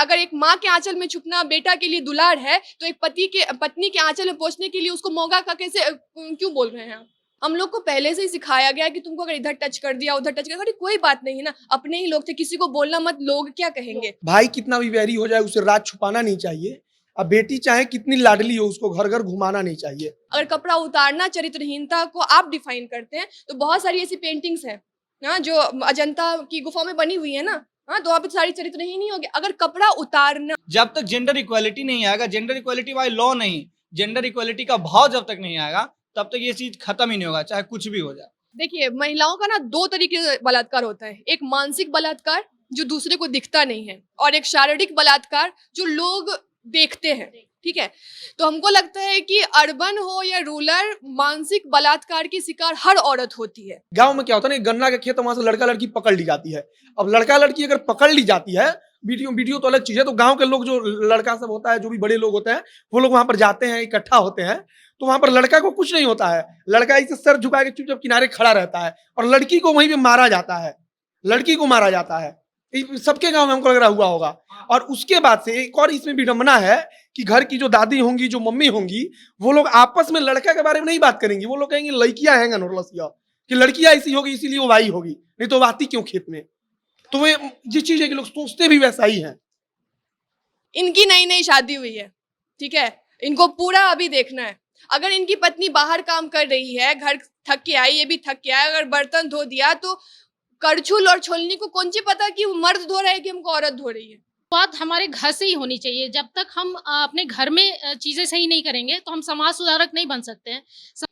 अगर एक माँ के आंचल में छुपना बेटा के लिए दुलार है, तो एक पत्नी के आंचल में पहुंचने के लिए उसको मौका का कैसे क्यों बोल रहे हैं आप? हम लोग को पहले से ही सिखाया गया है कि तुमको अगर इधर टच कर दिया उधर टच कर, अरे कोई बात नहीं है ना, अपने ही लोग थे, किसी को बोलना मत, लोग क्या कहेंगे। भाई कितना भी वैरी हो जाए उसे राज छुपाना नहीं चाहिए। अब बेटी चाहे कितनी लाडली हो उसको घर घर घुमाना नहीं चाहिए। अगर कपड़ा उतारना चरित्रहीनता को आप डिफाइन करते हैं, तो बहुत सारी ऐसी पेंटिंग्स हैं ना जो अजंता की गुफा में बनी हुई है ना, हाँ, तो आप सारी चरित्रहीन ही होगे। अगर कपड़ा उतारना, जब तक जेंडर इक्वालिटी नहीं आएगा, जेंडर इक्वालिटी बाय लॉ नहीं, जेंडर इक्वालिटी का भाव जब तक नहीं आएगा तब तक ये चीज खत्म ही नहीं होगा, चाहे कुछ भी हो जाए। देखिए महिलाओं का ना दो तरीके से बलात्कार होता है, एक मानसिक बलात्कार जो दूसरे को दिखता नहीं है, और एक शारीरिक बलात्कार जो लोग देखते हैं, ठीक है। तो हमको लगता है कि अर्बन हो या रूरल, मानसिक बलात्कार की शिकार हर औरत होती है। गांव में क्या होता है ना, गन्ना का खेत वहां से लड़का लड़की पकड़ ली जाती है। अब लड़का लड़की अगर पकड़ ली जाती है, वीडियो तो अलग चीज है, तो गांव के लोग जो लड़का सब होता है, जो भी बड़े लोग होते हैं, वो लोग वहां पर जाते हैं, इकट्ठा होते हैं, तो वहां पर लड़का को कुछ नहीं होता है। लड़का इसे सर झुका के चुपचाप किनारे खड़ा रहता है, और लड़की को वहीं पे मारा जाता है, लड़की को मारा जाता है। सबके गांव में हमको लग रहा हुआ होगा। और उसके बाद से एक और इसमें विडंबना है कि घर की जो दादी होंगी, जो मम्मी होंगी, वो लोग आपस में लड़का के बारे में नहीं बात करेंगी। वो लोग कहेंगे लड़कियां हैं नौरलसिया, कि लड़कियां ऐसी होगी इसीलिए वो भाई होगी, नहीं तो वो आती क्यों खेत में। तो वे ये चीज है कि लोग सोचते भी वैसा ही है। इनकी नई नई शादी हुई है, ठीक है, इनको पूरा अभी देखना है। अगर इनकी पत्नी बाहर काम कर रही है, घर थक के आई, ये भी थक के आया, अगर बर्तन धो दिया तो करछुल और छोलनी को कौन सी पता कि वो मर्द धो रहा है कि हमको औरत धो रही है। बात हमारे घर से ही होनी चाहिए। जब तक हम अपने घर में चीजें सही नहीं करेंगे तो हम समाज सुधारक नहीं बन सकते हैं।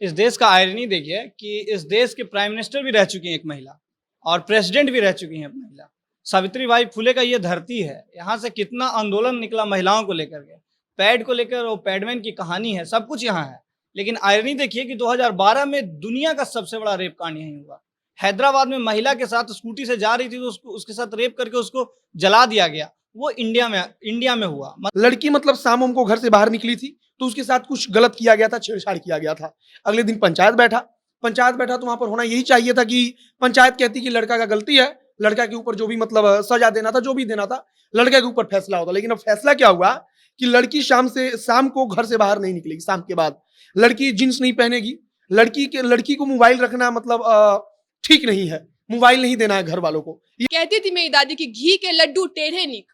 इस देश का आयरनी देखिए कि इस देश के प्राइम मिनिस्टर भी रह चुकी हैं एक महिला, और प्रेसिडेंट भी रह चुकी हैं एक महिला। सावित्रीबाई फुले का ये धरती है, यहाँ से कितना आंदोलन निकला महिलाओं को लेकर के, पैड को लेकर, वो पैडमैन की कहानी है, सब कुछ यहाँ है। लेकिन आयरनी देखिए कि 2012 में दुनिया का सबसे बड़ा रेप कांड यहीं हुआ। हैदराबाद में महिला के साथ स्कूटी से जा रही थी, तो उसके साथ रेप करके उसको जला दिया गया। वो इंडिया में हुआ। लड़की मतलब शाम को घर से बाहर निकली थी, तो उसके साथ कुछ गलत किया गया था, छेड़छाड़ किया गया था। अगले दिन पंचायत बैठा तो वहां पर होना यही चाहिए था कि पंचायत कहती कि लड़का का गलती है, लड़का के ऊपर जो भी मतलब सजा देना था, जो भी देना था, लड़के के ऊपर फैसला होता। लेकिन अब फैसला क्या हुआ कि लड़की शाम को घर से बाहर नहीं निकलेगी। शाम के बाद लड़की जींस नहीं पहनेगी। लड़की को मोबाइल रखना मतलब ठीक नहीं है, मोबाइल नहीं देना है घर वालों को। कहती थी मेरी दादी की घी के लड्डू टेढ़े निक,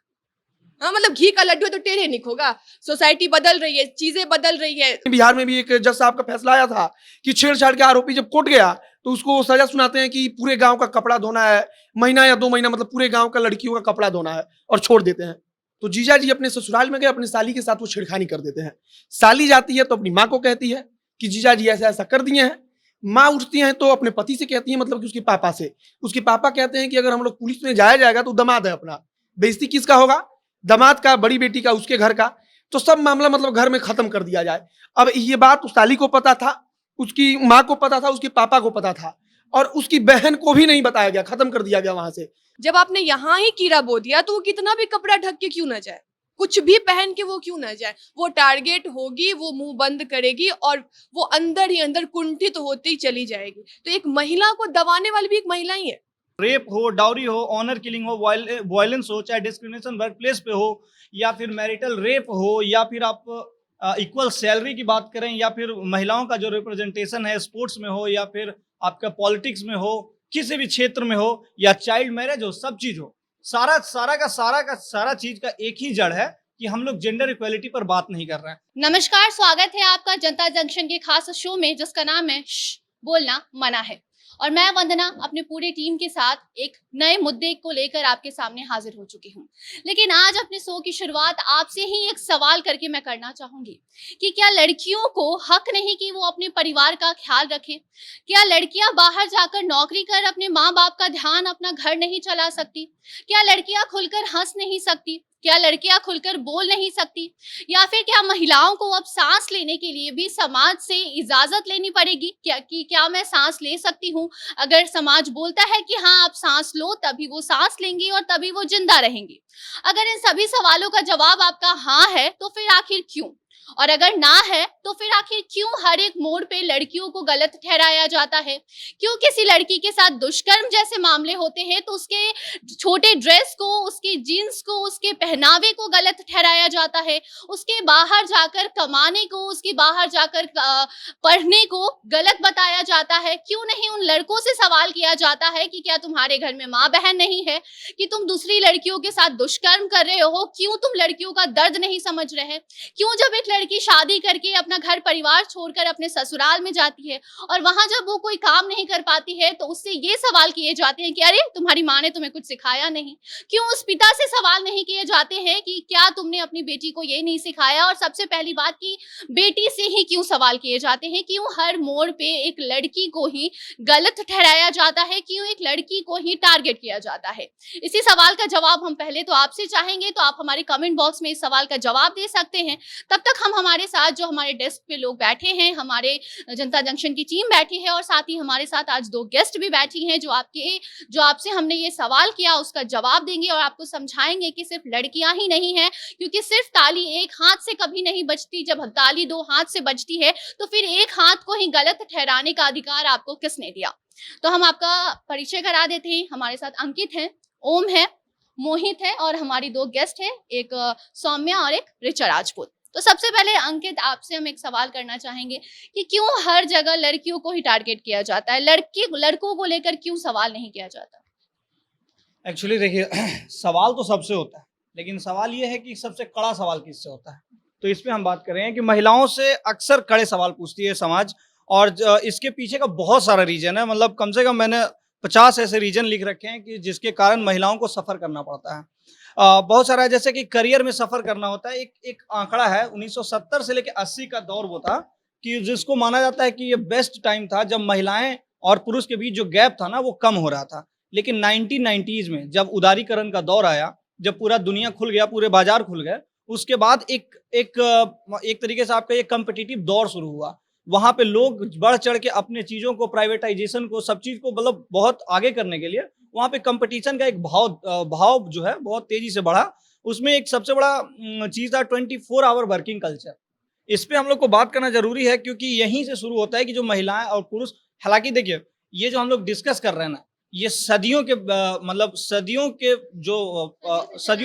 हाँ, मतलब घी का लड्डू है तो टेढ़े निक होगा। सोसाइटी बदल रही है, चीजें बदल रही है। बिहार में भी एक जज साहब का फैसला आया था कि छेड़छाड़ के आरोपी जब कोर्ट गया तो उसको सजा सुनाते हैं कि पूरे गांव का कपड़ा धोना है, महीना या 2 महीना, मतलब पूरे गांव का लड़कियों का कपड़ा धोना है, और छोड़ देते हैं। तो जीजा जी अपने ससुराल में गए, अपनी साली के साथ वो छेड़खानी कर देते हैं। साली जाती है तो अपनी माँ को कहती है कि जीजा जी ऐसा ऐसा कर दिए हैं। माँ उठती हैं तो अपने पति से कहती है, मतलब कि उसके पापा से। उसके पापा कहते हैं कि अगर हम लोग पुलिस में जाया जाएगा तो दामाद है अपना, बेइज्जती किसका होगा, दामाद का, बड़ी बेटी का, उसके घर का। तो सब मामला मतलब घर में खत्म कर दिया जाए। अब ये बात उस साली को पता था, उसकी माँ को पता था, उसके पापा को पता था, और उसकी बहन को भी नहीं बताया गया, खत्म कर दिया गया वहां से। जब आपने यहाँ ही कीड़ा बो दिया तो वो कितना भी कपड़ा ढक के क्यों ना जाए, कुछ भी पहन के वो क्यों ना जाए। वो टारगेट होगी, वो मुंह बंद करेगी और वो अंदर ही अंदर कुंठित होती चली जाएगी। तो एक महिला को दबाने वाली भी एक महिला ही है। रेप हो, डाउरी हो, ऑनर किलिंग हो, वायलेंस हो, चाहे डिस्क्रिमिनेशन वर्क प्लेस पे हो, या फिर मैरिटल रेप हो, या फिर आप इक्वल सैलरी की बात करें, या फिर महिलाओं का जो रिप्रेजेंटेशन है स्पोर्ट्स में हो, या फिर आपका पॉलिटिक्स में हो, किसी भी क्षेत्र में हो, या चाइल्ड मैरिज हो, सब चीज हो, सारा चीज का एक ही जड़ है कि हम लोग जेंडर इक्वालिटी पर बात नहीं कर रहे हैं। नमस्कार, स्वागत है आपका जनता जंक्शन के खास शो में जिसका नाम है बोलना मना है। और मैं वंदना अपने पूरे टीम के साथ एक नए मुद्दे को लेकर आपके सामने हाजिर हो चुकी हूँ। लेकिन आज अपने शो की शुरुआत आपसे ही एक सवाल करके मैं करना चाहूंगी कि क्या लड़कियों को हक नहीं कि वो अपने परिवार का ख्याल रखें? क्या लड़कियां बाहर जाकर नौकरी कर अपने माँ बाप का ध्यान, अपना घर नहीं चला सकती? क्या लड़कियां खुलकर हंस नहीं सकती? क्या लड़कियां खुलकर बोल नहीं सकती? या फिर क्या महिलाओं को अब सांस लेने के लिए भी समाज से इजाजत लेनी पड़ेगी? क्या मैं सांस ले सकती हूँ? अगर समाज बोलता है कि हाँ आप सांस लो, तभी वो सांस लेंगी और तभी वो जिंदा रहेंगी। अगर इन सभी सवालों का जवाब आपका हाँ है तो फिर आखिर क्यों? और अगर ना है तो फिर आखिर क्यों हर एक मोड़ पे लड़कियों को गलत ठहराया जाता है? क्यों किसी लड़की के साथ दुष्कर्म जैसे मामले होते हैं तो उसके छोटे ड्रेस को, उसके जीन्स को, उसके पहनावे को गलत ठहराया जाता है, उसके बाहर जाकर कमाने को, उसके बाहर जाकर पढ़ने को गलत बताया जाता है? क्यों नहीं उन लड़कों से सवाल किया जाता है कि क्या तुम्हारे घर में माँ बहन नहीं है, कि तुम दूसरी लड़कियों के साथ दुष्कर्म कर रहे हो? क्यों तुम लड़कियों का दर्द नहीं समझ रहे? क्यों जब एक लड़की शादी करके अपना घर परिवार छोड़कर अपने ससुराल में जाती है और वहां जब वो कोई काम नहीं कर पाती है तो उससे ये सवाल किए जाते हैं कि अरे तुम्हारी माँ ने तुम्हें कुछ सिखाया नहीं? क्यों उस पिता से सवाल नहीं किए जाते हैं कि क्या तुमने अपनी बेटी को ये नहीं सिखाया? और सबसे पहली बात कि बेटी से ही क्यों सवाल किए जाते हैं? क्यों हर मोड़ पे एक लड़की को ही गलत ठहराया जाता है? क्यों एक लड़की को ही टारगेट किया जाता है? इसी सवाल का जवाब हम पहले तो आपसे चाहेंगे, तो आप हमारे कमेंट बॉक्स में इस सवाल का जवाब दे सकते हैं। तब तक हम हमारे साथ जो हमारे डेस्क पे लोग बैठे हैं, हमारे जनता जंक्शन की टीम बैठी है और साथ ही हमारे साथ आज 2 गेस्ट भी बैठी हैं जो आपसे हमने ये सवाल किया उसका जवाब देंगे और आपको समझाएंगे कि सिर्फ लड़कियां ही नहीं हैं, क्योंकि सिर्फ ताली एक हाथ से कभी नहीं बजती। जब ताली 2 हाथ से बजती है तो फिर एक हाथ को ही गलत ठहराने का अधिकार आपको किसने दिया? तो हम आपका परिचय करा देते हैं। हमारे साथ अंकित है, ओम है, मोहित है और हमारी 2 गेस्ट है, एक सौम्या और एक ऋचा राजपूत। तो सबसे पहले अंकित, आपसे हम एक सवाल करना चाहेंगे कि क्यों हर जगह लड़कियों को ही टारगेट किया जाता है? लड़कों को लेकर क्यों सवाल नहीं किया जाता? एक्चुअली देखिए सवाल तो सबसे होता है, लेकिन सवाल ये है कि सबसे कड़ा सवाल किससे होता है। तो इस पे हम बात कर रहे हैं कि महिलाओं से अक्सर कड़े सवाल पूछती है समाज, और इसके पीछे का बहुत सारा रीजन है। मतलब कम से कम मैंने 50 ऐसे रीजन लिख रखे हैं कि जिसके कारण महिलाओं को सफ़र करना पड़ता है। बहुत सारा है, जैसे कि करियर में सफ़र करना होता है। एक आंकड़ा है 1970 से लेकर 80 का दौर वो था कि जिसको माना जाता है कि ये बेस्ट टाइम था जब महिलाएं और पुरुष के बीच जो गैप था ना वो कम हो रहा था। लेकिन 1990s में जब उदारीकरण का दौर आया, जब पूरा दुनिया खुल गया, पूरे बाजार खुल गए, उसके बाद एक तरीके से आपका ये कम्पिटिटिव दौर शुरू हुआ। वहाँ पे लोग बढ़ चढ़ के अपने चीज़ों को, प्राइवेटाइजेशन को, सब चीज़ को मतलब बहुत आगे करने के लिए वहाँ पे कंपटीशन का एक भाव जो है बहुत तेजी से बढ़ा। उसमें एक सबसे बड़ा चीज़ था 24 आवर वर्किंग कल्चर। इस पे हम लोग को बात करना जरूरी है क्योंकि यहीं से शुरू होता है कि जो महिलाएं और पुरुष, हालांकि देखिए ये जो हम लोग डिस्कस कर रहे हैं ना, ये सदियों के मतलब सदियों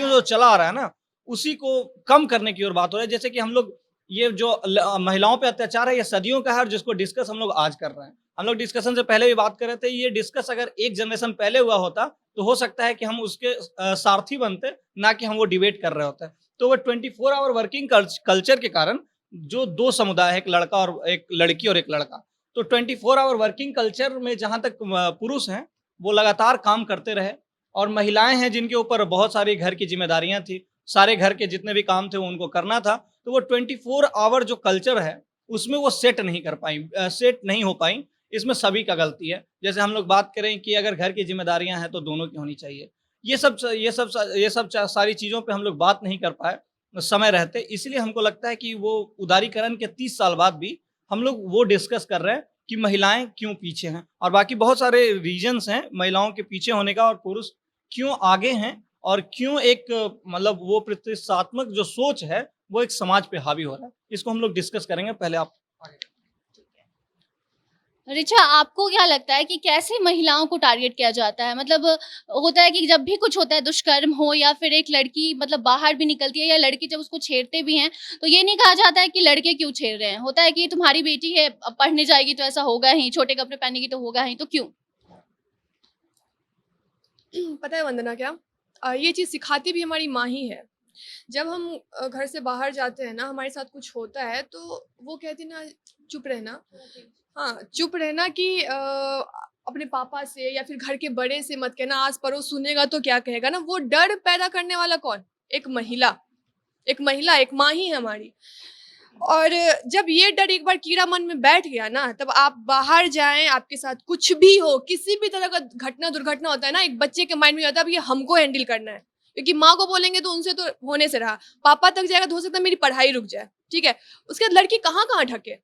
जो चला आ रहा है ना, उसी को कम करने की ओर बात हो रही है। जैसे कि हम लोग ये जो महिलाओं पे अत्याचार है ये सदियों का है, और जिसको डिस्कस हम लोग आज कर रहे हैं। हम लोग डिस्कशन से पहले भी बात कर रहे थे, ये डिस्कस अगर एक जनरेशन पहले हुआ होता तो हो सकता है कि हम उसके सारथी बनते, ना कि हम वो डिबेट कर रहे होते। तो वो 24 आवर वर्किंग कल्चर के कारण जो 2 समुदाय है, एक लड़का और एक लड़की और एक लड़का, तो 24 आवर वर्किंग कल्चर में जहाँ तक पुरुष हैं वो लगातार काम करते रहे, और महिलाएं हैं जिनके ऊपर बहुत सारी घर की जिम्मेदारियां थी, सारे घर के जितने भी काम थे वो उनको करना था। तो वो 24 आवर जो कल्चर है उसमें वो सेट नहीं हो पाई। इसमें सभी का गलती है। जैसे हम लोग बात करें कि अगर घर की जिम्मेदारियां हैं तो दोनों की होनी चाहिए, ये सब सारी चीज़ों पे हम लोग बात नहीं कर पाए समय रहते। इसलिए हमको लगता है कि वो उदारीकरण के 30 साल बाद भी हम लोग वो डिस्कस कर रहे हैं कि महिलाएं क्यों पीछे हैं, और बाकी बहुत सारे रीजन्स हैं महिलाओं के पीछे होने का, और पुरुष क्यों आगे हैं, और क्यों एक मतलब वो प्रतिष्ठात्मक जो सोच है वो एक समाज पे हावी हो रहा है। इसको हम लोग डिस्कस करेंगे। पहले आप आगे। रिचा, आपको क्या लगता है कि कैसे महिलाओं को टारगेट किया जाता है? मतलब होता है कि जब भी कुछ होता है, दुष्कर्म हो या फिर एक लड़की मतलब बाहर भी निकलती है या लड़की जब उसको छेड़ते भी हैं तो ये नहीं कहा जाता है कि लड़के क्यों छेड़ रहे हैं। होता है कि तुम्हारी बेटी है, अब पढ़ने जाएगी तो ऐसा होगा ही, छोटे कपड़े पहनेगी तो होगा ही, तो क्यों? पता है वंदना क्या, ये चीज़ सिखाती भी हमारी माँ ही है। जब हम घर से बाहर जाते हैं ना, हमारे साथ कुछ होता है तो वो कहती ना चुप रहना, हाँ चुप रहना कि अपने पापा से या फिर घर के बड़े से मत कहना, आस पड़ोस सुनेगा तो क्या कहेगा ना। वो डर पैदा करने वाला कौन? एक महिला, एक माँ ही है हमारी। और जब ये डर एक बार कीड़ा मन में बैठ गया ना, तब आप बाहर जाएं, आपके साथ कुछ भी हो, किसी भी तरह का दुर्घटना होता है ना, एक बच्चे के माइंड में आता है अब ये हमको हैंडल करना है। क्योंकि माँ को बोलेंगे तो उनसे तो होने से रहा, पापा तक जाएगा तो हो सकता है मेरी पढ़ाई रुक जाए, ठीक है। उसके बाद लड़की कहाँ ढके।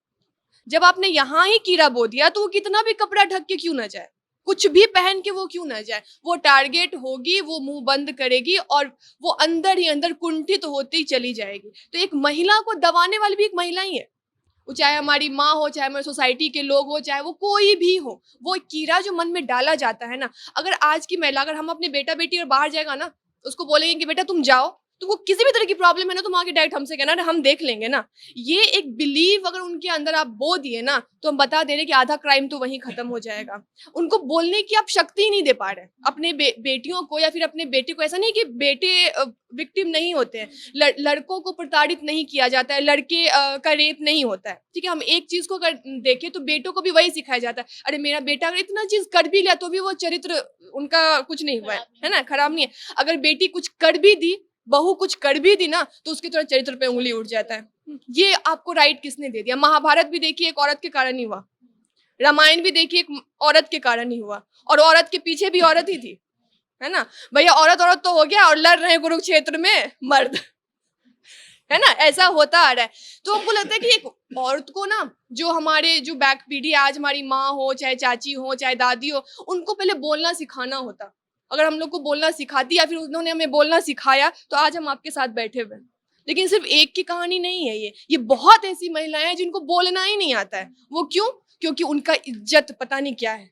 जब आपने यहाँ ही कीड़ा बो दिया तो वो कितना भी कपड़ा ढक के क्यों ना जाए, कुछ भी पहन के वो क्यों ना जाए, वो टारगेट होगी, वो मुंह बंद करेगी और वो अंदर ही अंदर कुंठित होती चली जाएगी। तो एक महिला को दबाने वाली भी एक महिला ही है, वो चाहे हमारी माँ हो, चाहे हमारी सोसाइटी के लोग हो, चाहे वो कोई भी हो। वो एक कीड़ा जो मन में डाला जाता है ना, अगर आज की महिला, अगर हम अपने बेटा बेटी और बाहर जाएगा ना, उसको बोलेंगे कि बेटा तुम जाओ, तुमको किसी भी तरह की प्रॉब्लम है ना, तुम आके डायरेक्ट हमसे कहना, अरे हम देख लेंगे ना। ये एक बिलीव अगर उनके अंदर आप बो दिए ना, तो हम बता दे रहे कि आधा क्राइम तो वहीं खत्म हो जाएगा। उनको बोलने की आप शक्ति ही नहीं दे पा रहे अपने बेटियों को या फिर अपने बेटे को। ऐसा नहीं कि बेटे विक्टिम नहीं होते हैं, लड़कों को प्रताड़ित नहीं किया जाता है, लड़के का रेप नहीं होता है, ठीक है। हम एक चीज को अगर देखें तो बेटों को भी वही सिखाया जाता है, अरे मेरा बेटा अगर इतना चीज कर भी लिया तो भी वो चरित्र उनका कुछ नहीं हुआ है ना, खराब नहीं है। अगर बेटी कुछ कर भी दी, बहू कुछ कर भी दी ना, तो उसके थोड़ा चरित्र पे उंगली उठ जाता है। ये आपको राइट किसने दे दिया? महाभारत भी देखिए एक औरत के कारण ही हुआ, रामायण भी देखिए एक औरत के कारण ही हुआ, और औरत के पीछे भी औरत ही थी, है ना भैया। औरत औरत तो हो गया और लड़ रहे हैं कुरुक्षेत्र में मर्द, है ना, ऐसा होता आ रहा है। तो हमको लगता है कि एक औरत को ना, जो हमारे जो बैक पीढ़ी आज हमारी माँ हो, चाहे चाची हो, चाहे दादी हो, उनको पहले बोलना सिखाना होता। अगर हम लोग को बोलना सिखाती या फिर उन्होंने हमें बोलना सिखाया तो आज हम आपके साथ बैठे हुए। लेकिन सिर्फ एक की कहानी नहीं है ये बहुत ऐसी महिलाएं हैं जिनको बोलना ही नहीं आता है। वो क्यों? क्योंकि उनका इज्जत पता नहीं क्या है,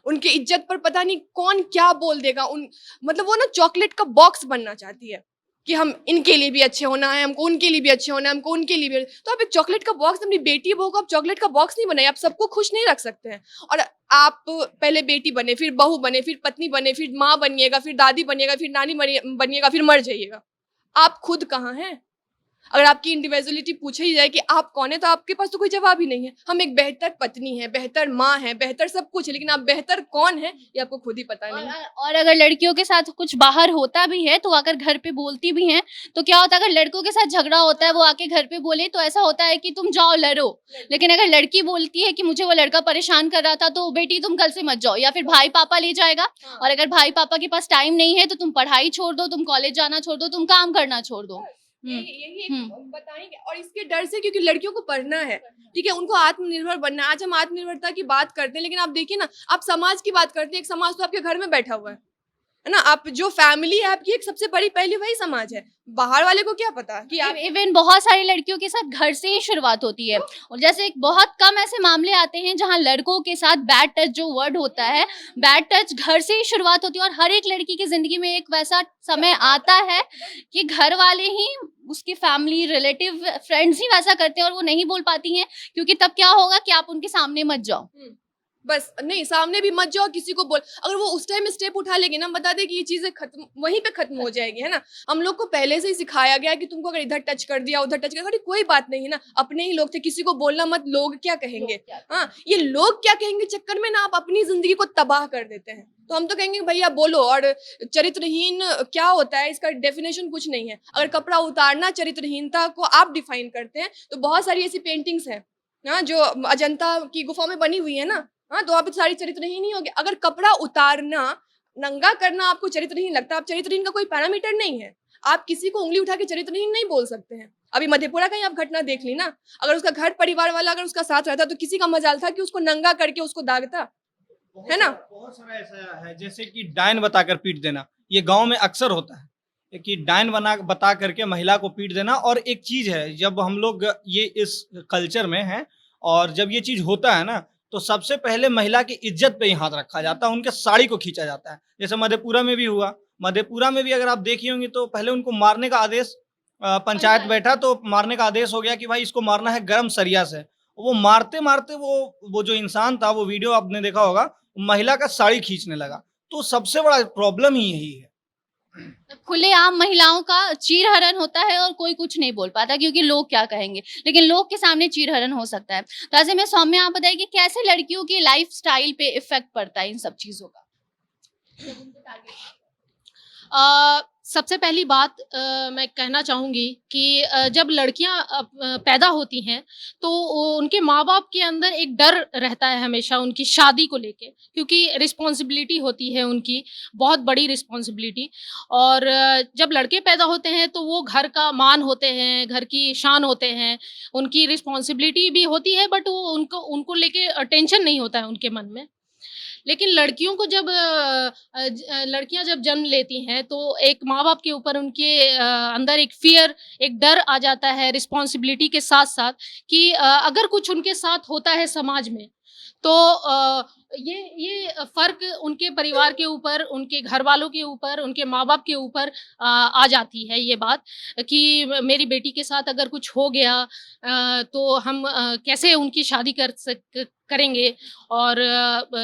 उनके इज्जत पर पता नहीं कौन क्या बोल देगा। मतलब वो ना चॉकलेट का बॉक्स बनना चाहती है कि हम इनके लिए भी अच्छे होना है, हमको उनके लिए भी अच्छे होना है, हमको उनके लिए भी। तो आप एक चॉकलेट का बॉक्स, अपनी बेटी बहू को आप चॉकलेट का बॉक्स नहीं बनाइए, आप सबको खुश नहीं रख सकते हैं। और आप पहले बेटी बने, फिर बहू बने, फिर पत्नी बने, फिर माँ बनिएगा, फिर दादी बनिएगा, फिर नानी बनिएगा, फिर मर जाइएगा। आप खुद कहाँ हैं? अगर आपकी इंडिविजुअलिटी पूछी ही जाए कि आप कौन है, तो आपके पास तो कोई जवाब ही नहीं है। हम एक बेहतर पत्नी है, बेहतर माँ है, बेहतर सब कुछ है, लेकिन आप बेहतर कौन है ये आपको खुद ही पता नहीं। और अगर लड़कियों के साथ कुछ बाहर होता भी है तो अगर घर पे बोलती भी हैं तो क्या होता है, अगर लड़कों के साथ झगड़ा होता है वो आके घर पे बोले तो ऐसा होता है कि तुम जाओ लड़ो। लेकिन अगर लड़की बोलती है कि मुझे वो लड़का परेशान कर रहा था तो बेटी तुम कल से मत जाओ, या फिर भाई पापा ले जाएगा। और अगर भाई पापा के पास टाइम नहीं है तो तुम पढ़ाई छोड़ दो, तुम कॉलेज जाना छोड़ दो, तुम काम करना छोड़ दो। यही बताएंगे। और इसके डर से, क्योंकि लड़कियों को पढ़ना है, ठीक है, उनको आत्मनिर्भर बनना है। आज हम आत्मनिर्भरता की बात करते हैं, लेकिन आप देखिए ना, आप समाज की बात करते हैं, एक समाज तो आपके घर में बैठा हुआ है ना। आप जो फैमिली है आपकी, एक सबसे बड़ी पहली वही समाज है। बाहर वाले को क्या पता कि आप इवन बहुत सारी लड़कियों के साथ घर से ही शुरुआत होती है। और जैसे बहुत कम ऐसे मामले आते हैं जहां लड़कों के साथ बैड टच जो वर्ड होता है, बैड टच घर से ही शुरुआत होती है। और हर एक लड़की की जिंदगी में एक वैसा समय आता है कि घर वाले ही, उसकी फैमिली, रिलेटिव, फ्रेंड्स ही वैसा करते हैं और वो नहीं बोल पाती हैं, क्योंकि तब क्या होगा कि आप उनके सामने मत जाओ। बस नहीं, सामने भी मत जाओ, किसी को बोल। अगर वो उस टाइम स्टेप उठा लेगी ना, बता दे कि ये चीजें खत्म, वहीं पे खत्म हो जाएगी, है ना। हम लोग को पहले से ही सिखाया गया कि तुमको अगर इधर टच कर दिया, उधर टच कर, अरे कोई बात नहीं है ना, अपने ही लोग थे, किसी को बोलना मत, लोग क्या कहेंगे। हाँ, ये लोग क्या कहेंगे चक्कर में ना आप अपनी जिंदगी को तबाह कर देते हैं। तो हम तो कहेंगे भैया बोलो। और चरित्रहीन क्या होता है, इसका डेफिनेशन कुछ नहीं है। अगर कपड़ा उतारना चरित्रहीनता को आप डिफाइन करते हैं, तो बहुत सारी ऐसी पेंटिंग्स हैं ना जो अजंता की गुफा में बनी हुई है ना, हाँ, तो आप सारी चरित्रहीन ही हो गए। अगर कपड़ा उतारना, नंगा करना आपको चरित्रहीन लगता है, आप चरित्रहीन का कोई पैरामीटर नहीं है। आप किसी को उंगली उठा के चरित्रहीन नहीं बोल सकते हैं। अभी मधेपुरा का ही आप घटना देख ली ना, अगर उसका घर परिवार वाला अगर उसका साथ रहता तो किसी का मजाल था कि उसको नंगा करके उसको दागता, है ना। बहुत सारा ऐसा है, जैसे कि डायन बताकर पीट देना, ये गांव में अक्सर होता है कि डायन बता करके महिला को पीट देना। और एक चीज है, जब हम लोग ये इस कल्चर में हैं और जब ये चीज होता है ना, तो सबसे पहले महिला की इज्जत पे ही हाथ रखा जाता है, उनके साड़ी को खींचा जाता है। जैसे मधेपुरा में भी हुआ, मधेपुरा में भी अगर आप देखी होंगी तो पहले उनको मारने का आदेश, पंचायत बैठा तो मारने का आदेश हो गया कि भाई इसको मारना है गरम सरिया से। वो मारते मारते वो जो इंसान था, वो वीडियो आपने देखा होगा, महिला का साड़ी खींचने लगा। तो सबसे बड़ा प्रॉब्लम ही यही है। खुलेआम महिलाओं का चीरहरण होता है और कोई कुछ नहीं बोल पाता, क्योंकि लोग क्या कहेंगे। लेकिन लोग के सामने चीरहरण हो सकता है। तो ऐसे में सौम्या, आप बताइए कि कैसे लड़कियों की लाइफ स्टाइल पे इफेक्ट पड़ता है इन सब चीजों का। सबसे पहली बात मैं कहना चाहूँगी कि जब लड़कियां पैदा होती हैं तो उनके माँ बाप के अंदर एक डर रहता है हमेशा उनकी शादी को लेके, क्योंकि रिस्पॉन्सिबिलिटी होती है उनकी, बहुत बड़ी रिस्पॉन्सिबिलिटी। और जब लड़के पैदा होते हैं तो वो घर का मान होते हैं, घर की शान होते हैं, उनकी रिस्पॉन्सिबिलिटी भी होती है, बट वो उनको लेके टेंशन नहीं होता है उनके मन में। लेकिन लड़कियों को जब लड़कियां जब जन्म लेती हैं तो एक माँ बाप के ऊपर उनके अंदर एक फियर, एक डर आ जाता है रिस्पॉन्सिबिलिटी के साथ साथ कि अगर कुछ उनके साथ होता है समाज में तो ये फर्क उनके परिवार के ऊपर, उनके घर वालों के ऊपर, उनके माँ बाप के ऊपर आ जाती है ये बात कि मेरी बेटी के साथ अगर कुछ हो गया तो हम कैसे उनकी शादी करेंगे और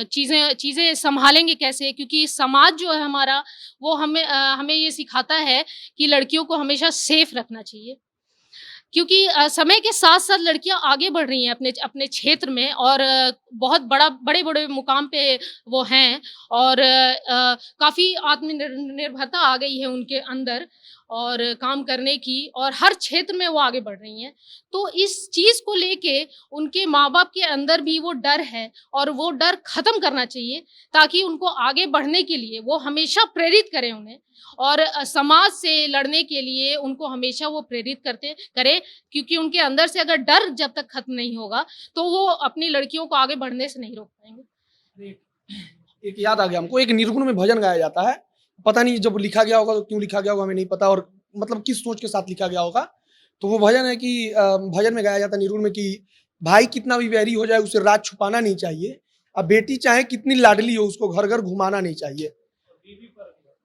चीज़ें संभालेंगे कैसे, क्योंकि समाज जो है हमारा वो हमें ये सिखाता है कि लड़कियों को हमेशा सेफ रखना चाहिए, क्योंकि समय के साथ-साथ लड़कियां आगे बढ़ रही हैं अपने अपने क्षेत्र में और बहुत बड़े-बड़े मुकाम पे वो हैं और काफ़ी आत्मनिर्भरता आ गई है उनके अंदर और काम करने की, और हर क्षेत्र में वो आगे बढ़ रही हैं। तो इस चीज़ को लेके उनके माँ-बाप के अंदर भी वो डर है और वो डर ख़त्म करना चाहिए ताकि उनको आगे बढ़ने के लिए वो हमेशा प्रेरित करें उन्हें, और समाज से लड़ने के लिए उनको हमेशा वो प्रेरित करे, क्योंकि उनके अंदर से अगर डर जब तक खत्म नहीं होगा तो वो अपनी लड़कियों को आगे बढ़ने से नहीं रोक पाएंगे। एक याद आ गया हमको, एक निर्गुण में भजन गाया जाता है, पता नहीं जब लिखा गया होगा तो क्यों लिखा गया होगा हमें नहीं पता, और मतलब किस सोच के साथ लिखा गया होगा। तो वो भजन है कि भजन में गाया जाता है निर्गुण में कि भाई कितना भी वैरी हो जाए उसे राज छुपाना नहीं चाहिए, अब बेटी चाहे कितनी लाडली हो उसको घर घर घुमाना नहीं चाहिए।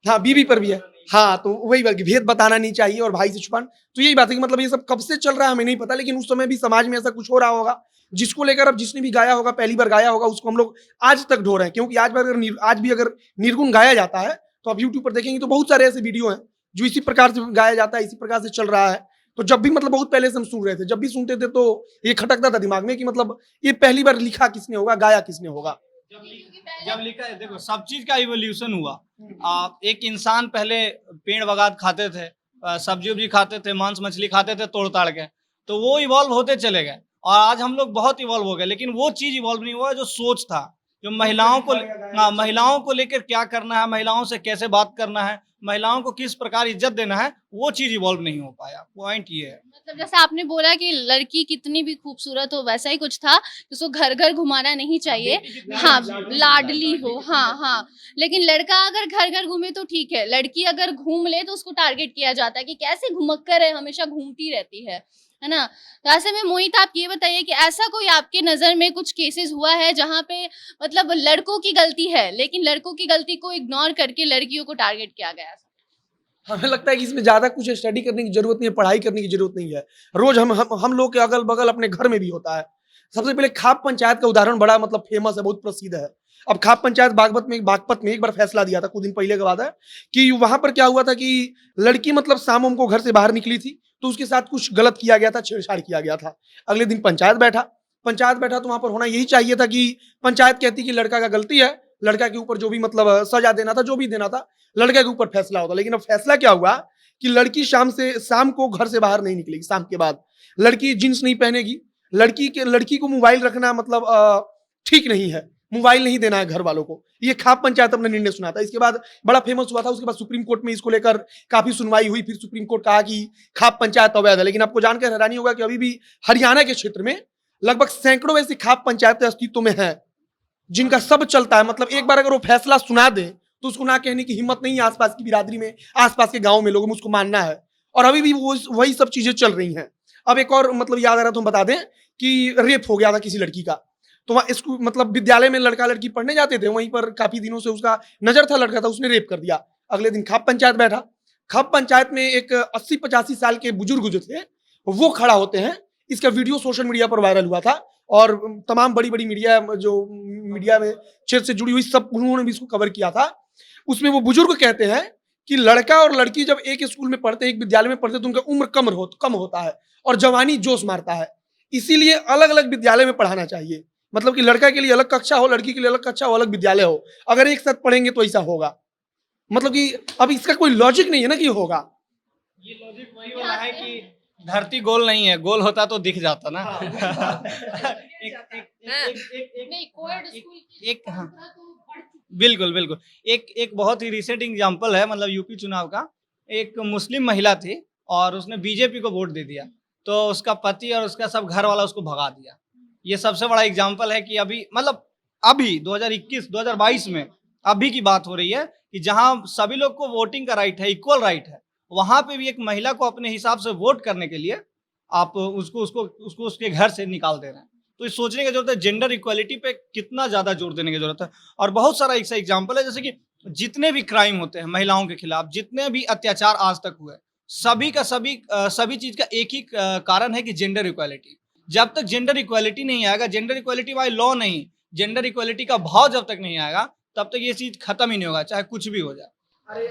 हाँ, बीवी पर भी है। हाँ, तो वही बात कि भेद बताना नहीं चाहिए और भाई से छुपाना। तो यही बात है कि मतलब ये सब कब से चल रहा है हमें नहीं पता, लेकिन उस समय भी समाज में ऐसा कुछ हो रहा होगा जिसको लेकर अब जिसने भी गाया होगा, पहली बार गाया होगा, उसको हम लोग आज तक ढो रहे हैं। क्योंकि आज भी अगर निर्गुण गाया जाता है तो आप यूट्यूब पर देखेंगे तो बहुत सारे ऐसे वीडियो हैं जो इसी प्रकार से गाया जाता है, इसी प्रकार से चल रहा है। तो जब भी मतलब बहुत पहले से हम सुन रहे थे, जब भी सुनते थे तो ये खटकता था दिमाग में कि मतलब ये पहली बार लिखा किसने होगा, गाया किसने होगा। जब लिखा है, देखो सब चीज का इवोल्यूशन हुआ। एक इंसान पहले पेड़ बगात खाते थे, सब्जी उब्जी खाते थे, मांस मछली खाते थे तोड़ ताड़ के, तो वो इवॉल्व होते चले गए और आज हम लोग बहुत इवॉल्व हो गए। लेकिन वो चीज इवॉल्व नहीं हुआ जो सोच था, जो महिलाओं को लेकर क्या करना है, महिलाओं से कैसे बात करना है, महिलाओं को किस प्रकार इज्जत देना है, वो चीज इवॉल्व नहीं हो पाया। पॉइंट ये है। मतलब जैसे आपने बोला कि लड़की कितनी भी खूबसूरत हो, वैसा ही कुछ था, उसको घर घर घुमाना नहीं चाहिए। हाँ, लाडली हो, हाँ। लेकिन लड़का अगर घर घर घूमे तो ठीक है, लड़की अगर घूम ले तो उसको टारगेट किया जाता है कि कैसे घुमक्कर है, हमेशा घूमती रहती है ना। तो ऐसे में मोहित आप ये बताइए कि ऐसा कोई आपके नजर में कुछ केसेस हुआ है जहाँ पे मतलब लड़कों की गलती है लेकिन लड़कों की गलती को इग्नोर करके लड़कियों को टारगेट किया गया? हमें लगता है कि इसमें ज्यादा कुछ स्टडी करने की जरूरत नहीं है, पढ़ाई करने की जरूरत नहीं है। रोज हम लोग के अगल बगल अपने घर में भी होता है। सबसे पहले खाप पंचायत का उदाहरण बड़ा मतलब फेमस है, बहुत प्रसिद्ध है। अब खाप पंचायत बागपत में एक बार फैसला दिया था, कुछ दिन पहले की बात है, कि वहां पर क्या हुआ था कि लड़की मतलब शाम को घर से बाहर निकली थी तो उसके साथ कुछ गलत किया गया था, छेड़छाड़ किया गया था। अगले दिन पंचायत बैठा तो वहां पर होना यही चाहिए था कि पंचायत कहती कि लड़का का गलती है, लड़का के ऊपर जो भी मतलब सजा देना था, जो भी देना था, लड़के के ऊपर फैसला होता। लेकिन अब फैसला क्या हुआ कि लड़की शाम को घर से बाहर नहीं निकलेगी, शाम के बाद लड़की जींस नहीं पहनेगी, लड़की को मोबाइल रखना मतलब ठीक नहीं है, मोबाइल नहीं देना है घर वालों को। ये खाप पंचायत अपने निर्णय सुना था। इसके बाद बड़ा फेमस हुआ था, उसके बाद सुप्रीम कोर्ट में इसको लेकर काफी सुनवाई हुई, फिर सुप्रीम कोर्ट कहा कि खाप पंचायत अवैध है। लेकिन आपको जानकर हैरानी होगा कि अभी भी हरियाणा के क्षेत्र में लगभग सैकड़ों ऐसी खाप पंचायतें अस्तित्व में है जिनका सब चलता है। मतलब एक बार अगर वो फैसला सुना दे तो उसको ना कहने की हिम्मत नहीं है आसपास की बिरादरी में, आसपास के गांव में लोगों में उसको मानना है, और अभी भी वही सब चीजें चल रही हैं। अब एक और मतलब याद आ रहा तो हम बता दें कि रेप हो गया था किसी लड़की का, तो वहाँ स्कूल मतलब विद्यालय में लड़का लड़की पढ़ने जाते थे, वहीं पर काफी दिनों से उसका नजर था, लड़का था, उसने रेप कर दिया। अगले दिन खाप पंचायत बैठा। खाप पंचायत में एक 80-85 साल के बुजुर्ग जो थे वो खड़ा होते हैं। इसका वीडियो सोशल मीडिया पर वायरल हुआ था और तमाम बड़ी बड़ी मीडिया में क्षेत्र से जुड़ी हुई सब उन्होंने भी इसको कवर किया था। उसमें वो बुजुर्ग कहते हैं कि लड़का और लड़की जब एक स्कूल में पढ़ते हैं, एक विद्यालय में पढ़ते हैं, तो उनका उम्र कम होता है और जवानी जोश मारता है, इसीलिए अलग अलग विद्यालय में पढ़ाना चाहिए। मतलब कि लड़का के लिए अलग कक्षा हो, लड़की के लिए अलग कक्षा हो, अलग विद्यालय हो, अगर एक साथ पढ़ेंगे तो ऐसा होगा। मतलब कि अब इसका कोई लॉजिक नहीं है ना कि होगा। ये लॉजिक वही वाला है कि धरती गोल नहीं है, गोल होता तो दिख जाता ना। बिल्कुल एक बहुत ही रिसेंट एग्जांपल है, मतलब यूपी चुनाव का। एक मुस्लिम महिला थी और उसने बीजेपी को वोट दे दिया, तो उसका पति और उसका सब घर वाला उसको भगा दिया। ये सबसे बड़ा एग्जांपल है कि अभी मतलब अभी 2021 2022 में अभी की बात हो रही है कि जहां सभी लोग को वोटिंग का राइट है, इक्वल राइट है, वहां पे भी एक महिला को अपने हिसाब से वोट करने के लिए आप उसको उसके घर से निकाल दे रहे हैं। तो ये सोचने की जरूरत है जेंडर इक्वालिटी पे कितना ज्यादा जोर देने की जरूरत है। और बहुत सारा ऐसा एग्जाम्पल है, जैसे कि जितने भी क्राइम होते हैं महिलाओं के खिलाफ, जितने भी अत्याचार आज तक हुए, सभी का सभी चीज का एक ही कारण है कि जेंडर इक्वालिटी। जब तक जेंडर इक्वालिटी नहीं आएगा, जेंडर इक्वालिटी बाय लॉ नहीं, जेंडर इक्वालिटी का भाव जब तक नहीं आएगा, तब तक ये चीज खत्म ही नहीं होगा, चाहे कुछ भी हो जाए। अरे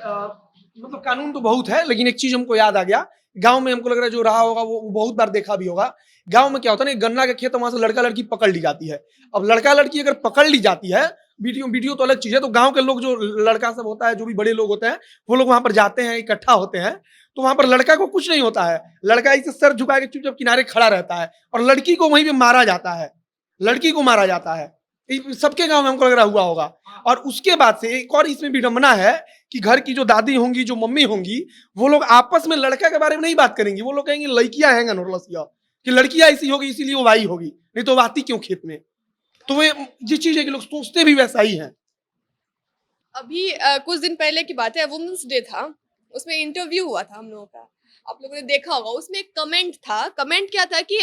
मतलब कानून तो बहुत है, लेकिन एक चीज हमको याद आ गया, गांव में हमको लग रहा है जो रहा होगा वो बहुत बार देखा भी होगा। गांव में क्या होता है ना, गन्ना का खेत, वहां से लड़का लड़की पकड़ ली जाती है। अब लड़का लड़की अगर पकड़ ली जाती है, वीडियो तो अलग चीज है, तो गांव के लोग जो लड़का सब होता है, जो भी बड़े लोग होते हैं, वो लोग वहां पर जाते हैं, इकट्ठा होते हैं। तो वहां पर लड़का को कुछ नहीं होता है, लड़का इसे सर झुका के चुपचाप किनारे खड़ा रहता है, और लड़की को वहीं पे मारा जाता है, लड़की को मारा जाता है। सबके गांव में हमको लग रहा हुआ होगा। और उसके बाद से एक और इसमें विडंबना है कि घर की जो दादी होंगी, जो मम्मी होंगी, वो लोग आपस में लड़का के बारे में नहीं बात करेंगी। वो लोग कहेंगे लड़कियां हैं नौरलसिया, कि लड़कियां ऐसी होगी इसीलिए वो भाई होगी, नहीं तो वो आती क्यों खेत में। तो वे ये चीज है कि लोग सोचते भी वैसा ही है। अभी कुछ दिन पहले की बात है, वुमेन्स डे था, उसमें इंटरव्यू हुआ था हम लोगों का, आप लोगों ने देखा होगा। उसमें एक कमेंट था, कमेंट क्या था कि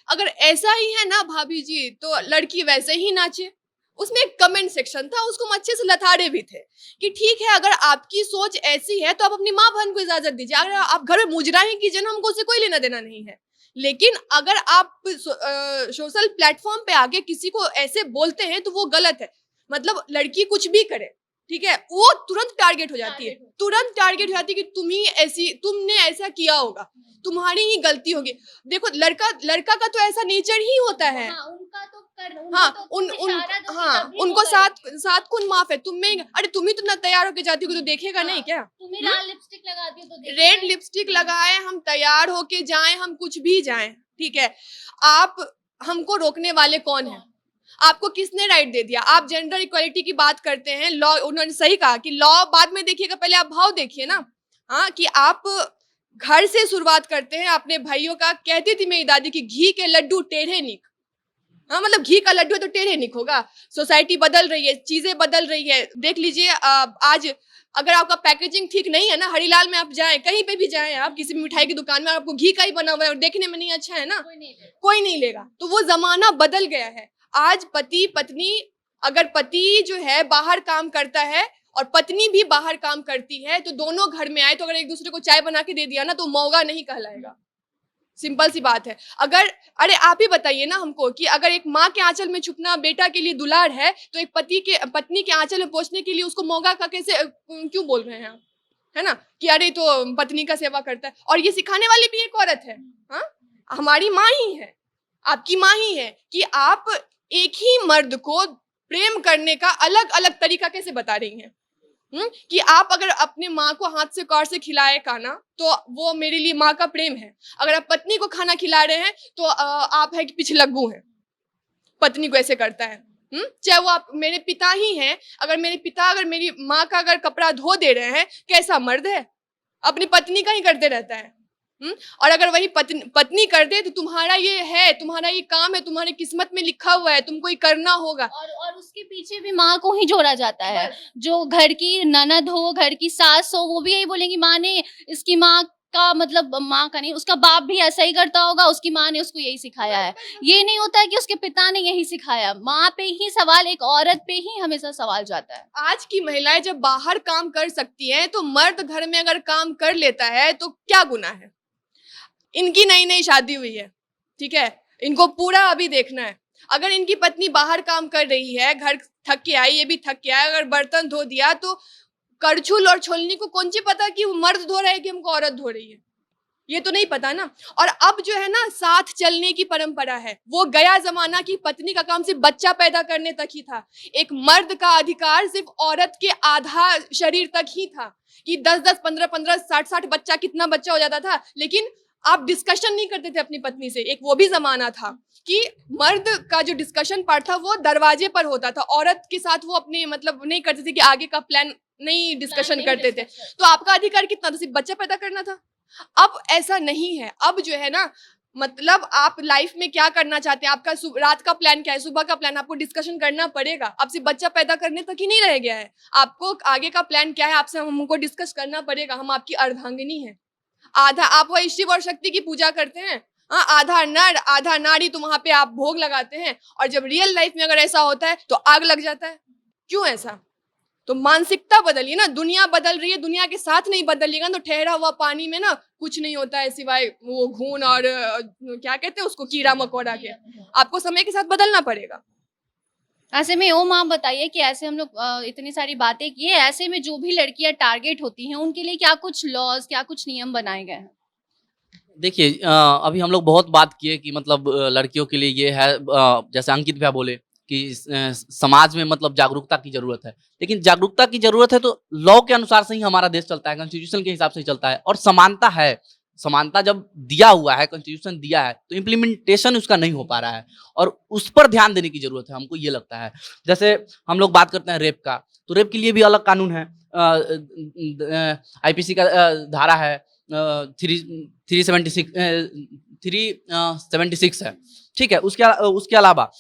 अगर ऐसा ही है ना भाभी जी, तो लड़की वैसे ही नाचे। उसमें एक कमेंट सेक्शन था, उसको हम अच्छे से लताड़े भी थे कि ठीक है, अगर आपकी सोच ऐसी है तो आप अपनी माँ बहन को इजाजत दीजिए, अगर आप घर में मुजरा ही कीजिए ना, हमको उससे कोई लेना देना नहीं है। लेकिन अगर आप सोशल प्लेटफॉर्म पे आके किसी को ऐसे बोलते हैं तो वो गलत है। मतलब लड़की कुछ भी करे, ठीक है, वो तुरंत टारगेट हो जाती है, तुरंत टारगेट हो जाती है कि तुमने ऐसा किया होगा, तुम्हारी ही गलती होगी। देखो लड़का का तो ऐसा नेचर ही होता है। हाँ, उनका तो हाँ, तो इशारा दो कि हाँ, तभी उनको वो करें। सात खून माफ है। अरे तुम ही तो ना तैयार होके जाती हो, तो देखेगा नहीं क्या? तुम्हें लाल लिपस्टिक लगाती हो तो देखेगा रेड नहीं। लिपस्टिक लगाए, हम तैयार होके जाएं, हम कुछ भी जाएं, ठीक है, आप हमको रोकने वाले कौन है? आपको किसने राइट दे दिया? आप जेंडर इक्वालिटी की बात करते हैं, लॉ, उन्होंने सही कहा कि लॉ बाद में देखिएगा, पहले आप भाव देखिए ना। हाँ, कि आप घर से शुरुआत करते हैं अपने भाइयों का। कहती थी मेरी दादी की घी के लड्डू टेढ़े निक। हाँ, मतलब घी का लड्डू है तो टेढ़े निक होगा। सोसाइटी बदल रही है, चीजें बदल रही है। देख लीजिए, आज अगर आपका पैकेजिंग ठीक नहीं है ना, हरिलाल में आप जाएं, कहीं पे भी जाएं, आप किसी भी मिठाई की दुकान में, आपको घी का ही बना हुआ है और देखने में नहीं अच्छा है ना, कोई नहीं लेगा। तो वो जमाना बदल गया है। आज पति पत्नी, अगर पति जो है बाहर काम करता है और पत्नी भी बाहर काम करती है, तो दोनों घर में आए तो अगर एक दूसरे को चाय बना के दे दिया ना, तो मौगा नहीं कहलाएगा। सिंपल सी बात है। अगर, अरे आप ही बताइए ना हमको कि अगर एक माँ के आंचल में छुपना बेटा के लिए दुलार है, तो एक पत्नी के आंचल में पहुंचने के लिए उसको मौगा का कैसे क्यों बोल रहे हैं आप? है ना, कि अरे तो पत्नी का सेवा करता है। और ये सिखाने वाली भी एक औरत है। हाँ, हमारी माँ ही है, आपकी माँ ही है, कि आप एक ही मर्द को प्रेम करने का अलग अलग तरीका कैसे बता रही हैं। कि आप अगर अपने माँ को हाथ से कौर से खिलाए खाना, तो वो मेरे लिए माँ का प्रेम है। अगर आप पत्नी को खाना खिला रहे हैं, तो आप है कि पिछलग्गू हैं, पत्नी को ऐसे करता है। चाहे वो आप मेरे पिता ही हैं, अगर मेरे पिता अगर मेरी माँ का अगर कपड़ा धो दे रहे हैं, कैसा मर्द है? अपनी पत्नी का ही करते रहता है। और अगर वही पत्नी कर दे, तो तुम्हारा ये है, तुम्हारा ये काम है, तुम्हारी किस्मत में लिखा हुआ है, तुमको ये करना होगा। और उसके पीछे भी माँ को ही जोड़ा जाता है। जो घर की ननद हो, घर की सास हो, वो भी यही बोलेंगी माँ ने, इसकी माँ का मतलब माँ का नहीं, उसका बाप भी ऐसा ही करता होगा, उसकी माँ ने उसको यही सिखाया है। ये नहीं होता है कि उसके पिता ने यही सिखाया। माँ पे ही सवाल, एक औरत पे ही हमेशा सवाल जाता है। आज की महिलाएं जब बाहर काम कर सकती हैं, तो मर्द घर में अगर काम कर लेता है तो क्या गुनाह है? इनकी नई नई शादी हुई है, ठीक है, इनको पूरा अभी देखना है। अगर इनकी पत्नी बाहर काम कर रही है, घर थक के आई, ये भी थक के आया, अगर बर्तन धो दिया, तो करछुल और छोलनी को कौन सी पता कि वो मर्द धो रहा है कि हमको औरत धो रही है? ये तो नहीं पता ना। और अब जो है ना, साथ चलने की परंपरा है। वो गया जमाना की पत्नी का काम सिर्फ बच्चा पैदा करने तक ही था। एक मर्द का अधिकार सिर्फ औरत के आधा शरीर तक ही था, कि 10-10, 15-15, 60-60 बच्चा, कितना बच्चा हो जाता था, लेकिन आप डिस्कशन नहीं करते थे अपनी पत्नी से। एक वो भी जमाना था कि मर्द का जो डिस्कशन पार्ट था वो दरवाजे पर होता था, औरत के साथ वो अपने मतलब नहीं करते थे कि आगे का प्लान नहीं डिस्कशन करते थे। तो आपका अधिकार कितना था? सिर्फ बच्चा पैदा करना था। अब ऐसा नहीं है। अब जो है ना, मतलब आप लाइफ में क्या करना चाहते हैं, आपका रात का प्लान क्या है, सुबह का प्लान, आपको डिस्कशन करना पड़ेगा। आप सिर्फ बच्चा पैदा करने तक ही नहीं रह गया है, आपको आगे का प्लान क्या है आपसे हमको डिस्कस करना पड़ेगा। हम आपकी अर्धांगिनी है। आधा आप वही शिव और शक्ति की पूजा करते हैं, हाँ, आधा नर आधा नारी, तो वहां पे आप भोग लगाते हैं। और जब रियल लाइफ में अगर ऐसा होता है तो आग लग जाता है। क्यों ऐसा? तो मानसिकता बदलिए ना। दुनिया बदल रही है, दुनिया के साथ नहीं बदलिएगा तो ठहरा हुआ पानी में ना कुछ नहीं होता है सिवाय वो घून और क्या कहते हैं उसको, कीड़ा मकोड़ा के। आपको समय के साथ बदलना पड़ेगा। ऐसे में ओम आप बताइए कि ऐसे हम लोग इतनी सारी बातें की है, ऐसे में जो भी लड़कियां टारगेट होती हैं उनके लिए क्या कुछ लॉज, क्या कुछ नियम बनाए गए हैं? देखिए अभी हम लोग बहुत बात किए कि मतलब लड़कियों के लिए ये है, जैसे अंकित भैया बोले कि समाज में मतलब जागरूकता की जरूरत है। लेकिन जागरूकता की जरूरत है तो लॉ के अनुसार से ही हमारा देश चलता है, कॉन्स्टिट्यूशन के हिसाब से ही चलता है। और समानता है, समानता जब दिया हुआ है, कॉन्स्टिट्यूशन दिया है, तो इम्प्लीमेंटेशन उसका नहीं हो पा रहा है और उस पर ध्यान देने की जरूरत है, हमको ये लगता है। जैसे हम लोग बात करते हैं रेप का, तो रेप के लिए भी अलग कानून है। आईपीसी का धारा है 376 है, ठीक है। उसके अलावा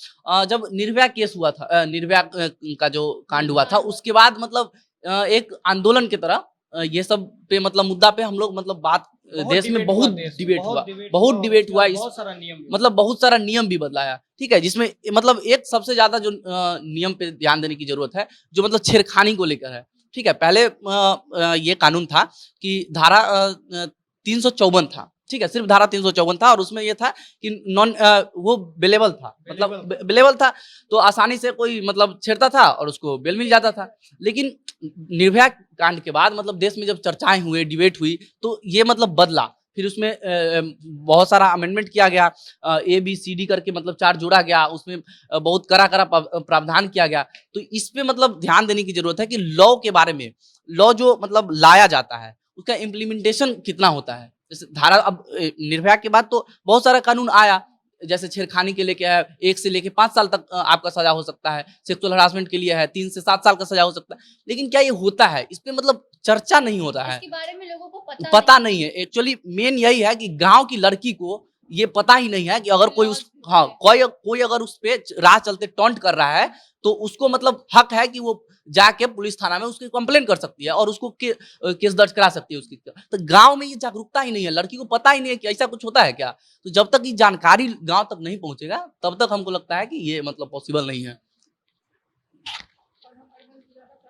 जब निर्भया केस हुआ था, निर्भया का जो कांड हुआ था, उसके बाद मतलब एक आंदोलन की तरह ये सब पे मतलब मुद्दा पे हम लोग मतलब बात देश में बहुत डिबेट हुआ, बहुत डिबेट हुआ। बहुत सारा नियम मतलब बहुत सारा नियम भी बदलाया, ठीक है। जिसमें मतलब एक सबसे ज्यादा जो नियम पे ध्यान देने की जरूरत है, जो मतलब छेड़खानी को लेकर है, ठीक है। पहले ये कानून था कि धारा 354 था, ठीक है, सिर्फ धारा 354 था और उसमें ये था कि वो बेलेबल था, मतलब बेलेबल था तो आसानी से कोई मतलब छेड़ता था और उसको बेल मिल जाता था। लेकिन निर्भया कांड के बाद मतलब देश में जब चर्चाएं हुए, डिबेट हुई, तो ये मतलब बदला। फिर उसमें बहुत सारा अमेंडमेंट किया गया, ABCD करके मतलब 4 जोड़ा गया, उसमें बहुत कड़ा प्रावधान किया गया। तो इस पे मतलब ध्यान देने की जरूरत है कि लॉ के बारे में, लॉ जो मतलब लाया जाता है उसका इम्प्लीमेंटेशन कितना होता है। जैसे धारा अब निर्भया के बाद तो बहुत सारा कानून आया, जैसे छेड़खानी के लिए क्या है 1 से लेके 5 साल तक आपका सजा हो सकता है, सेक्सुअल हरासमेंट के लिए है 3 से 7 साल का सजा हो सकता है। लेकिन क्या ये होता है, इस पे मतलब चर्चा नहीं होता है, इसके बारे में लोगों को पता नहीं है। एक्चुअली मेन यही है कि गांव की लड़की को ये पता ही नहीं है कि अगर कोई उस कोई अगर उस पे राह चलते टॉन्ट कर रहा है तो उसको मतलब हक है कि वो जाके पुलिस थाना में उसकी कंप्लेन कर सकती है और उसको केस दर्ज करा सकती है उसकी। तो गांव में ये जागरूकता ही नहीं है, लड़की को पता ही नहीं है कि ऐसा कुछ होता है क्या। तो जब तक ये जानकारी गांव तक नहीं पहुंचेगा तब तक हमको लगता है कि ये मतलब पॉसिबल नहीं है।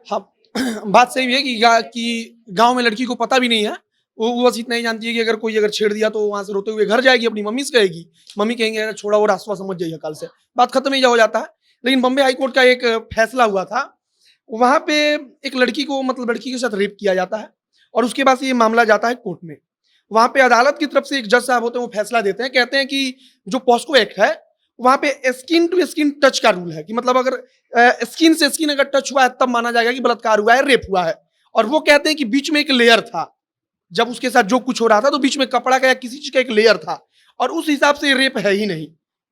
हाँ, बात सही है कि गांव में लड़की को पता भी नहीं है। वो बस इतना ही जानती है कि अगर कोई छेड़ दिया तो वहां से रोते हुए घर जाएगी, अपनी मम्मी से कहेगी, मम्मी कहेंगे अगर छोड़ा वो रास्ता समझ जाइए, कल से बात खत्म ही हो जाता है। लेकिन बम्बे हाईकोर्ट का एक फैसला हुआ था, वहां पे एक लड़की को मतलब लड़की के साथ रेप किया जाता है और उसके बाद ये मामला जाता है कोर्ट में। वहां पे अदालत की तरफ से एक जज साहब होते हैं, वो फैसला देते हैं, कहते हैं कि जो पॉस्को एक्ट है वहां पे स्किन टू स्किन टच का रूल है कि मतलब अगर स्किन से स्किन अगर टच हुआ है तब माना जाएगा कि बलात्कार हुआ है, रेप हुआ है। और वो कहते हैं कि बीच में एक लेयर था, जब उसके साथ जो कुछ हो रहा था तो बीच में कपड़ा का या किसी चीज का एक लेयर था और उस हिसाब से रेप है ही नहीं,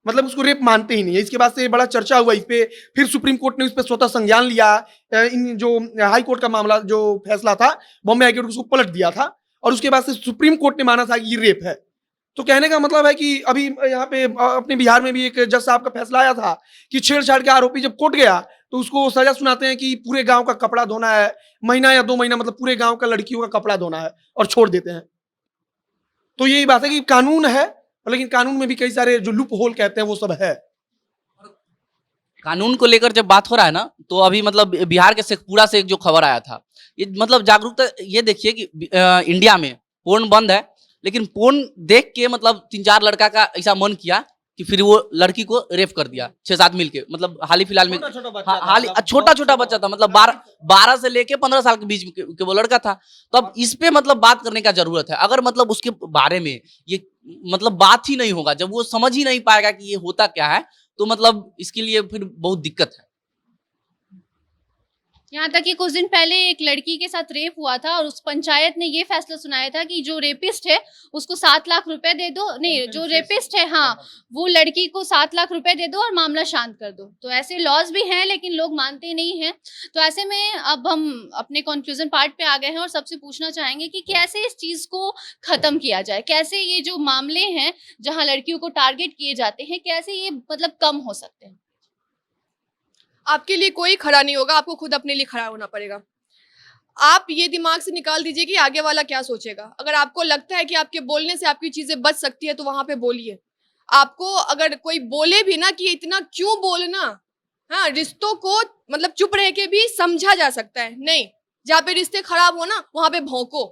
मतलब उसको रेप मानते ही नहीं है। इसके बाद से बड़ा चर्चा हुआ इस पे, फिर सुप्रीम कोर्ट ने इस पे स्वतः संज्ञान लिया। इन जो हाई कोर्ट का मामला जो फैसला था, बॉम्बे हाई कोर्ट उसको पलट दिया था और उसके बाद से सुप्रीम कोर्ट ने माना था कि ये रेप है। तो कहने का मतलब है कि अभी यहाँ पे अपने बिहार में भी एक जज साहब का फैसला आया था कि छेड़छाड़ के आरोपी जब कोर्ट गया तो उसको सजा सुनाते हैं कि पूरे गांव का कपड़ा धोना है, महीना या 2 महीना, मतलब पूरे गांव का लड़कियों का कपड़ा धोना है और छोड़ देते हैं। तो यही बात है कि कानून है, लेकिन कानून में भी कई सारे जो लूप होल कहते हैं वो सब है। कानून को लेकर जब बात हो रहा है ना, तो अभी मतलब बिहार के शेखपुरा से एक जो खबर आया था, ये मतलब जागरूकता, ये देखिए कि इंडिया में पोर्न बंद है, लेकिन पोर्न देख के मतलब 3-4 लड़का का ऐसा मन किया कि फिर वो लड़की को रेप कर दिया 6-7 मिलके। मतलब हाल ही फिलहाल में छोटा बच्चा था, मतलब 12 से लेके 15 साल के बीच के वो लड़का था। तो अब इस पे मतलब बात करने का जरूरत है। अगर मतलब उसके बारे में ये मतलब बात ही नहीं होगा, जब वो समझ ही नहीं पाएगा कि ये होता क्या है, तो मतलब इसके लिए फिर बहुत दिक्कत है। यहाँ तक कि कुछ दिन पहले एक लड़की के साथ रेप हुआ था और उस पंचायत ने ये फैसला सुनाया था कि जो रेपिस्ट है उसको 7 लाख रुपए दे दो, नहीं जो रेपिस्ट है हाँ वो लड़की को 7 लाख रुपए दे दो और मामला शांत कर दो। तो ऐसे लॉज भी हैं लेकिन लोग मानते नहीं हैं। तो ऐसे में अब हम अपने कंक्लूजन पार्ट पे आ गए हैं और सबसे पूछना चाहेंगे कि कैसे इस चीज को खत्म किया जाए, कैसे ये जो मामले हैं जहाँ लड़कियों को टारगेट किए जाते हैं कैसे ये मतलब कम हो सकते हैं। आपके लिए कोई खड़ा नहीं होगा, आपको खुद अपने लिए खड़ा होना पड़ेगा। आप ये दिमाग से निकाल दीजिए कि आगे वाला क्या सोचेगा। अगर आपको लगता है कि आपके बोलने से आपकी चीजें बच सकती है तो वहां पे बोलिए। आपको अगर कोई बोले भी ना कि इतना क्यों बोलना, हाँ रिश्तों को मतलब चुप रह के भी समझा जा सकता है, नहीं जहाँ पे रिश्ते खराब हो ना वहां पे भौंको,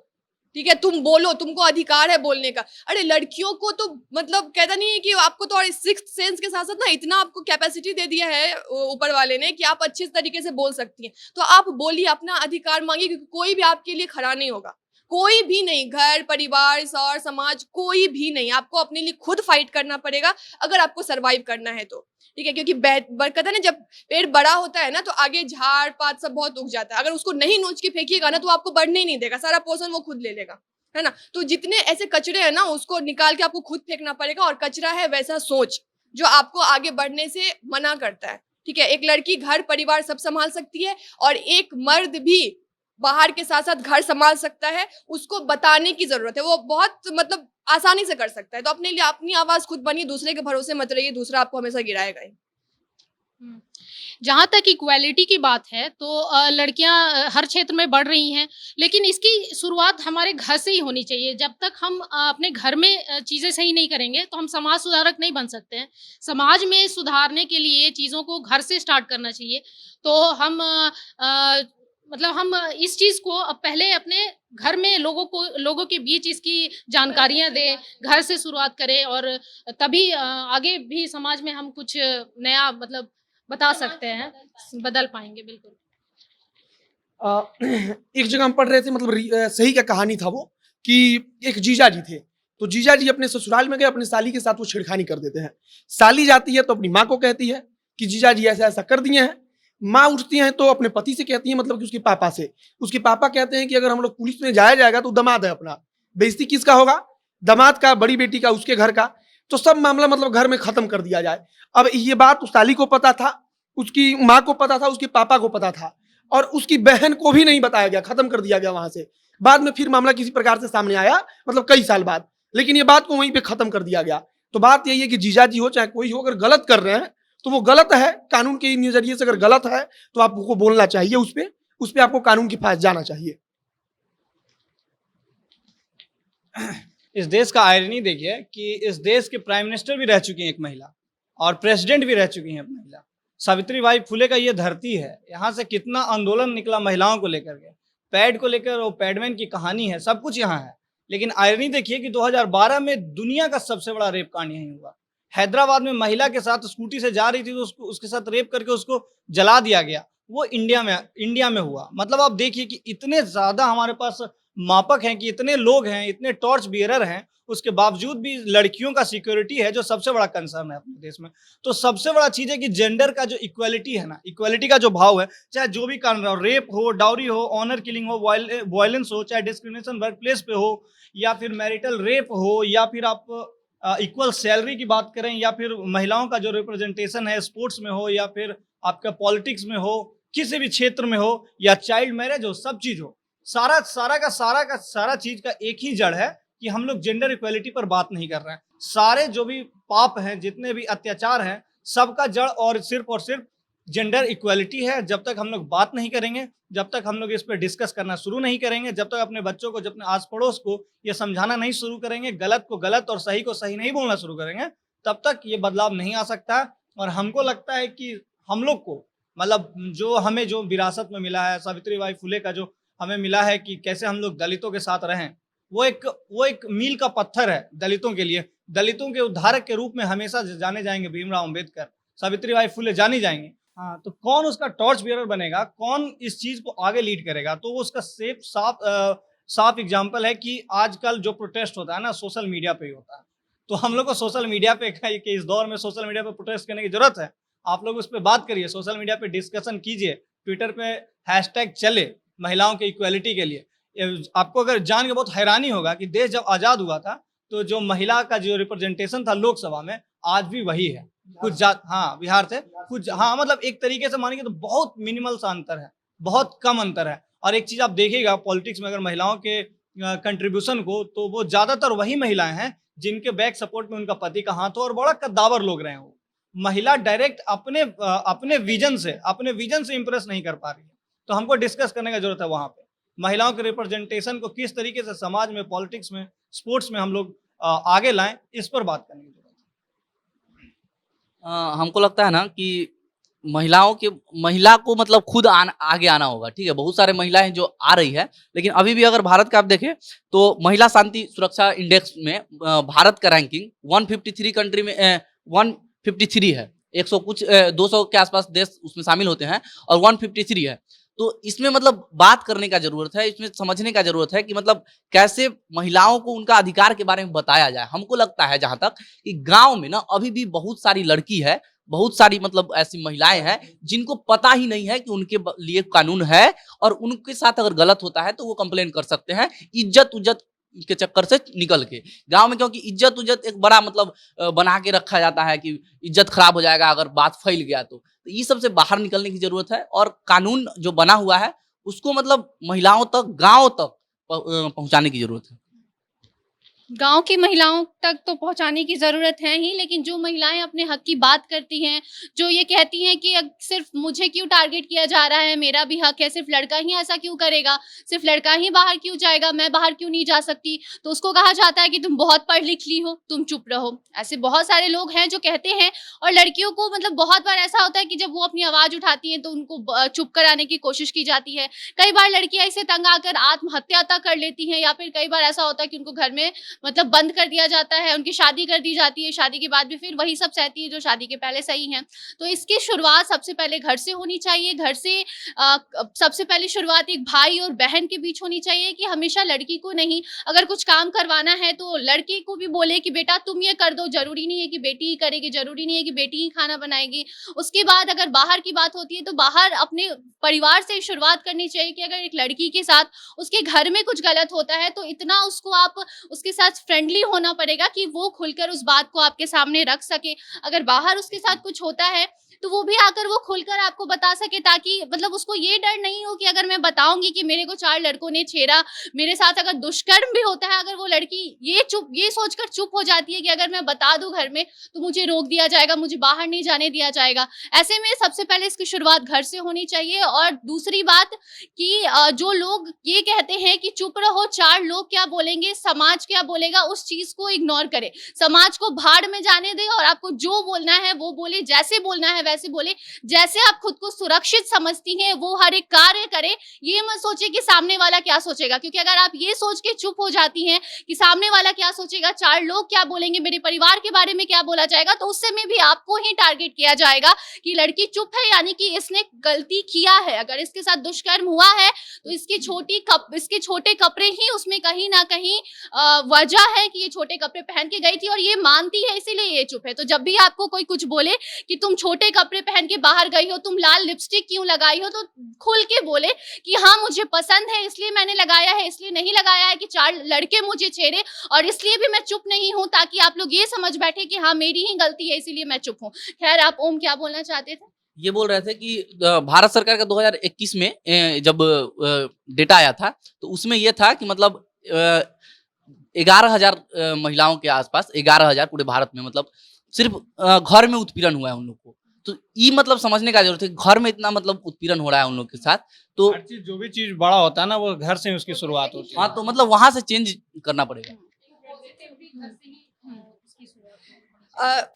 ठीक है तुम बोलो, तुमको अधिकार है बोलने का। अरे लड़कियों को तो मतलब कहता नहीं है कि आपको तो और सिक्स्थ सेंस के साथ साथ ना इतना आपको कैपेसिटी दे दिया है ऊपर वाले ने कि आप अच्छे तरीके से बोल सकती हैं। तो आप बोलिए, अपना अधिकार मांगिए, क्योंकि कोई भी आपके लिए खड़ा नहीं होगा, कोई भी नहीं, घर परिवार सौर समाज कोई भी नहीं। आपको अपने लिए खुद फाइट करना पड़ेगा अगर आपको सरवाइव करना है तो, ठीक है। क्योंकि कहता है ना जब पेड़ बड़ा होता है ना तो आगे झाड़ पात सब बहुत उग जाता है। अगर उसको नहीं नोच के फेंकिएगा ना तो आपको बढ़ने ही नहीं देगा, सारा पोषण वो खुद ले लेगा, है ना। तो जितने ऐसे कचरे हैं ना उसको निकाल के आपको खुद फेंकना पड़ेगा। और कचरा है वैसा सोच जो आपको आगे बढ़ने से मना करता है, ठीक है। एक लड़की घर परिवार सब संभाल सकती है और एक मर्द भी बाहर के साथ साथ घर संभाल सकता है। उसको बताने की जरूरत है, वो बहुत मतलब आसानी से कर सकता है। तो अपने लिए अपनी आवाज खुद बनिए, दूसरे के भरोसे मत रहिए, दूसरा आपको हमेशा गिराएगा ही। जहाँ तक इक्वालिटी की बात है तो लड़कियां हर क्षेत्र में बढ़ रही हैं, लेकिन इसकी शुरुआत हमारे घर से ही होनी चाहिए। जब तक हम अपने घर में चीज़ें सही नहीं करेंगे तो हम समाज सुधारक नहीं बन सकते हैं। समाज में सुधारने के लिए चीज़ों को घर से स्टार्ट करना चाहिए। तो हम मतलब हम इस चीज़ को अब पहले अपने घर में लोगों के बीच इसकी जानकारियां दें, घर से शुरुआत करें और तभी आगे भी समाज में हम कुछ नया मतलब बता सकते हैं, बदल पाएंगे बिल्कुल। एक जगह हम पढ़ रहे थे, मतलब सही का कहानी था वो, कि एक जीजा जी थे। तो जीजा जी अपने ससुराल में गए, अपनी साली के साथ वो छेड़खानी कर देते हैं। साली जाती है तो अपनी माँ को कहती है कि जीजा जी ऐसा ऐसा कर दिए हैं। माँ उठती हैं तो अपने पति से कहती है, मतलब कि उसके पापा से। उसके पापा कहते हैं कि अगर हम लोग पुलिस में जाया जाएगा तो दामाद है अपना, बेइज्जती किसका होगा, दामाद का, बड़ी बेटी का, उसके घर का। तो सब मामला मतलब घर में खत्म कर दिया जाए। अब ये बात उस साली को पता था, उसकी माँ को पता था, उसके पापा को पता था, और उसकी बहन को भी नहीं बताया गया, खत्म कर दिया गया वहां से। बाद में फिर मामला किसी प्रकार से सामने आया, मतलब कई साल बाद, लेकिन ये बात को वहीं पे खत्म कर दिया गया। तो बात यही है कि जीजा जी हो चाहे कोई हो, अगर गलत कर रहे हैं तो वो गलत है। कानून के नजरिए से अगर गलत है तो आपको बोलना चाहिए, उस पे आपको कानून के पास जाना चाहिए। इस देश का आयरनी देखिए कि इस देश के प्राइम मिनिस्टर भी रह चुकी हैं एक महिला और प्रेसिडेंट भी रह चुकी हैं एक महिला। सावित्रीबाई फुले का ये धरती है, यहाँ से कितना आंदोलन निकला महिलाओं को लेकर के, पैड को लेकर, वो पैडमैन की कहानी है, सब कुछ यहाँ है। लेकिन आयरनी देखिए कि 2012 में दुनिया का सबसे बड़ा रेप कांड यहीं हुआ। हैदराबाद में महिला के साथ स्कूटी से जा रही थी तो उसके साथ रेप करके उसको जला दिया गया। वो इंडिया में हुआ। मतलब आप देखिए कि इतने ज्यादा हमारे पास मापक हैं, कि इतने लोग हैं, इतने टॉर्च बियरर हैं, उसके बावजूद भी लड़कियों का सिक्योरिटी है जो सबसे बड़ा कंसर्न है अपने देश में। तो सबसे बड़ा चीज है कि जेंडर का जो इक्वालिटी है ना, इक्वालिटी का जो भाव है, चाहे जो भी कारण रहो, रेप हो, डाउरी हो, ऑनर किलिंग हो, वायलेंस हो, चाहे डिस्क्रिमिनेशन वर्क प्लेस पे हो, या फिर मैरिटल रेप हो, या फिर आप इक्वल सैलरी की बात करें, या फिर महिलाओं का जो रिप्रेजेंटेशन है स्पोर्ट्स में हो, या फिर आपका पॉलिटिक्स में हो, किसी भी क्षेत्र में हो, या चाइल्ड मैरिज हो, सब चीज हो, सारा चीज का एक ही जड़ है कि हम लोग जेंडर इक्वालिटी पर बात नहीं कर रहे हैं। सारे जो भी पाप हैं, जितने भी अत्याचार हैं, सबका जड़ और सिर्फ जेंडर इक्वालिटी है। जब तक हम लोग बात नहीं करेंगे, जब तक हम लोग इस पर डिस्कस करना शुरू नहीं करेंगे, जब तक अपने बच्चों को, अपने आस पड़ोस को ये समझाना नहीं शुरू करेंगे, गलत को गलत और सही को सही नहीं बोलना शुरू करेंगे, तब तक ये बदलाव नहीं आ सकता। और हमको लगता है कि हम लोग को, मतलब जो हमें जो विरासत में मिला है, सावित्रीबाई फुले का जो हमें मिला है कि कैसे हम लोग दलितों के साथ रहें, वो एक मील का पत्थर है दलितों के लिए। दलितों के उद्धारक के रूप में हमेशा जाने जाएंगे भीमराव अंबेडकर, सावित्रीबाई फुले जानी जाएंगे। हाँ, तो कौन उसका टॉर्च बियरर बनेगा, कौन इस चीज को आगे लीड करेगा, तो वो उसका साफ एग्जाम्पल है कि आजकल जो प्रोटेस्ट होता है ना, सोशल मीडिया पे ही होता है। तो हम लोग को सोशल मीडिया पे, कि इस दौर में सोशल मीडिया पे प्रोटेस्ट करने की जरूरत है। आप लोग उस पर बात करिए, सोशल मीडिया पे डिस्कशन कीजिए, ट्विटर पे हैशटैग चले महिलाओं के इक्वालिटी के लिए। आपको अगर जान के बहुत हैरानी होगा कि देश जब आज़ाद हुआ था तो जो महिला का जो रिप्रेजेंटेशन था लोकसभा में आज भी वही है। हाँ, बिहार से कुछ, हाँ, मतलब एक तरीके से मानेंगे तो बहुत मिनिमल सा अंतर है, बहुत कम अंतर है। और एक चीज आप देखिएगा पॉलिटिक्स में अगर महिलाओं के कंट्रीब्यूशन को, तो वो ज्यादातर वही महिलाएं हैं जिनके बैक सपोर्ट में उनका पति का हाथ हो और बड़ा कद्दावर लोग रहे हो। महिला डायरेक्ट अपने विजन से इंप्रेस नहीं कर पा रही है। तो हमको डिस्कस करने का जरूरत है वहां पे महिलाओं के रिप्रेजेंटेशन को किस तरीके से समाज में, पॉलिटिक्स में, स्पोर्ट्स में हम लोग आगे लाएं, इस पर बात करने की जरूरत है। हमको लगता है ना कि महिला को मतलब खुद आगे आना होगा। ठीक है, बहुत सारे महिलाएं जो आ रही है, लेकिन अभी भी अगर भारत का आप देखें तो महिला शांति सुरक्षा इंडेक्स में भारत का रैंकिंग 153 कंट्री में 153 है। 100 कुछ 200 के आसपास देश उसमें शामिल होते हैं और 153 है। तो इसमें मतलब बात करने का जरूरत है, इसमें समझने का जरूरत है कि मतलब कैसे महिलाओं को उनका अधिकार के बारे में बताया जाए। हमको लगता है जहां तक कि गांव में ना अभी भी बहुत सारी लड़की है, बहुत सारी मतलब ऐसी महिलाएं हैं जिनको पता ही नहीं है कि उनके लिए कानून है और उनके साथ अगर गलत होता है तो वो कंप्लेन कर सकते हैं इज्जत के चक्कर से निकल के। गांव में क्योंकि इज्जत एक बड़ा मतलब बना के रखा जाता है कि इज्जत खराब हो जाएगा अगर बात फैल गया तो ये सबसे बाहर निकलने की जरूरत है। और कानून जो बना हुआ है उसको मतलब महिलाओं तक, गांव तक पहुंचाने की जरूरत है। गांव की महिलाओं तक तो पहुंचाने की ज़रूरत है ही, लेकिन जो महिलाएं अपने हक की बात करती हैं, जो ये कहती हैं कि सिर्फ मुझे क्यों टारगेट किया जा रहा है, मेरा भी हक है, सिर्फ लड़का ही ऐसा क्यों करेगा, सिर्फ लड़का ही बाहर क्यों जाएगा, मैं बाहर क्यों नहीं जा सकती, तो उसको कहा जाता है कि तुम बहुत पढ़ लिख ली हो, तुम चुप रहो। ऐसे बहुत सारे लोग हैं जो कहते हैं। और लड़कियों को मतलब बहुत बार ऐसा होता है कि जब वो अपनी आवाज़ उठाती हैं तो उनको चुप कराने की कोशिश की जाती है। कई बार लड़कियाँ इससे तंग आकर आत्महत्या तक कर लेती हैं, या फिर कई बार ऐसा होता है कि उनको घर में मतलब बंद कर दिया जाता है, उनकी शादी कर दी जाती है, शादी के बाद भी फिर वही सब सहती है जो शादी के पहले सही है। तो इसकी शुरुआत सबसे पहले घर से होनी चाहिए। घर से सबसे पहले शुरुआत एक भाई और बहन के बीच होनी चाहिए कि हमेशा लड़की को नहीं, अगर कुछ काम करवाना है तो लड़के को भी बोले कि बेटा तुम ये कर दो, जरूरी नहीं है कि बेटी ही करेगी, जरूरी नहीं है कि बेटी ही खाना बनाएगी। उसके बाद अगर बाहर की बात होती है तो बाहर अपने परिवार से शुरुआत करनी चाहिए कि अगर एक लड़की के साथ उसके घर में कुछ गलत होता है तो इतना उसको आप उसके साथ फ्रेंडली होना पड़ेगा कि वो खुलकर उस बात को आपके सामने रख सके। अगर बाहर उसके साथ कुछ होता है तो वो भी आकर वो खुलकर आपको बता सके, ताकि मतलब उसको ये डर नहीं हो कि अगर मैं बताऊंगी कि मेरे को 4 लड़कों ने छेड़ा, मेरे साथ अगर दुष्कर्म भी होता है, अगर वो लड़की ये सोचकर चुप हो जाती है कि अगर मैं बता दूं घर में तो मुझे रोक दिया जाएगा, मुझे बाहर नहीं जाने दिया जाएगा। ऐसे में सबसे पहले इसकी शुरुआत घर से होनी चाहिए। और दूसरी बात कि जो लोग ये कहते हैं कि चुप रहो, 4 लोग क्या बोलेंगे, समाज क्या बोलेगा, उस चीज को इग्नोर करें। समाज को भाड़ में जाने दें और आपको जो बोलना है वो बोले, जैसे बोलना है वैसे बोले, जैसे आप खुद को सुरक्षित समझती हैं वो हर एक कार्य करें। ये मत सोचे कि सामने वाला क्या सोचेगा, क्योंकि अगर आप ये सोच के चुप हो जाती हैं कि सामने वाला क्या सोचेगा, 4 लोग क्या बोलेंगे, मेरे परिवार के बारे में क्या बोला जाएगा, तो उससे में भी आपको ही टारगेट किया जाएगा कि लड़की चुप है यानी कि इसने गलती किया है। अगर इसके साथ दुष्कर्म हुआ है तो इसके छोटे कपड़े ही उसमें कहीं ना कहीं वजह है कि ये छोटे कपड़े पहन के गई थी और ये मानती है, इसीलिए ये चुप है। तो जब भी आपको कोई कुछ बोले कि तुम छोटे कपड़े पहन के बाहर गई हो, तुम लाल लिपस्टिक क्यों लगाई हो, तो खुल के बोले कि हाँ मुझे पसंद है इसलिए मैंने लगाया है, इसलिए नहीं लगाया है कि 4 लड़के मुझे छेड़े और इसलिए भी मैं चुप नहीं हूँ, ताकि आप लोग ये समझ बैठे कि हाँ मेरी ही गलती है इसीलिए मैं चुप हूँ। खैर, आप ओम क्या बोलना चाहते थे? ये बोल रहे थे कि भारत सरकार का 2021 में जब डेटा आया था तो उसमें ये था कि मतलब 11,000 महिलाओं के आसपास, 11,000 पूरे भारत में, मतलब सिर्फ घर में उत्पीड़न हुआ है उन लोग को। तो ये मतलब समझने का जरूरत है, घर में इतना मतलब उत्पीड़न हो रहा है उन लोग के साथ। तो हर चीज, जो भी चीज बड़ा होता है ना, वो घर से उसकी शुरुआत होती है। हाँ, तो मतलब वहां से चेंज करना पड़ेगा।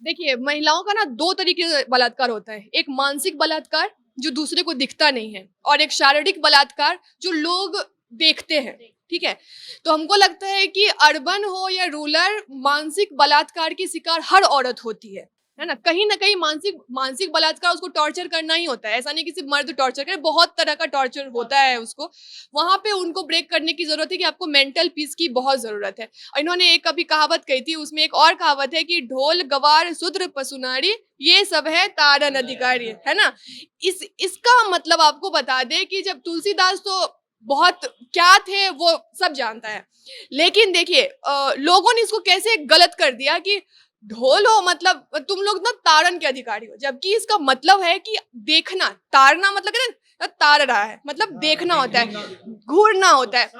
देखिए, महिलाओं का ना 2 तरीके से बलात्कार होता है। एक मानसिक बलात्कार जो दूसरे को दिखता नहीं है, और एक शारीरिक बलात्कार जो लोग देखते हैं। ठीक है, तो हमको लगता है कि अर्बन हो या रूरल, मानसिक बलात्कार की शिकार हर औरत होती है। है ना कहीं मानसिक बलात्कार उसको टॉर्चर करना ही होता है। ऐसा नहीं कि सिर्फ मर्द टॉर्चर करे, बहुत तरह का टॉर्चर होता है उसको। वहां पे उनको ब्रेक करने की जरूरत है कि आपको मेंटल पीस की बहुत जरूरत है। और इन्होंने एक अभी कहावत कही थी, उसमें एक और कहावत है कि ढोल गवार शूद्र पसुनारी ये सब है तारन अधिकारी, है ना। इसका मतलब आपको बता दे कि जब तुलसीदास तो बहुत क्या थे वो सब जानता है, लेकिन देखिए लोगों ने इसको कैसे गलत कर दिया कि ढोल हो मतलब तुम लोग ना ताड़न के अधिकारी हो, जबकि इसका मतलब है कि देखना, ताड़ना मतलब है ना ताड़ रहा है, मतलब देखना होता है, घूरना होता है,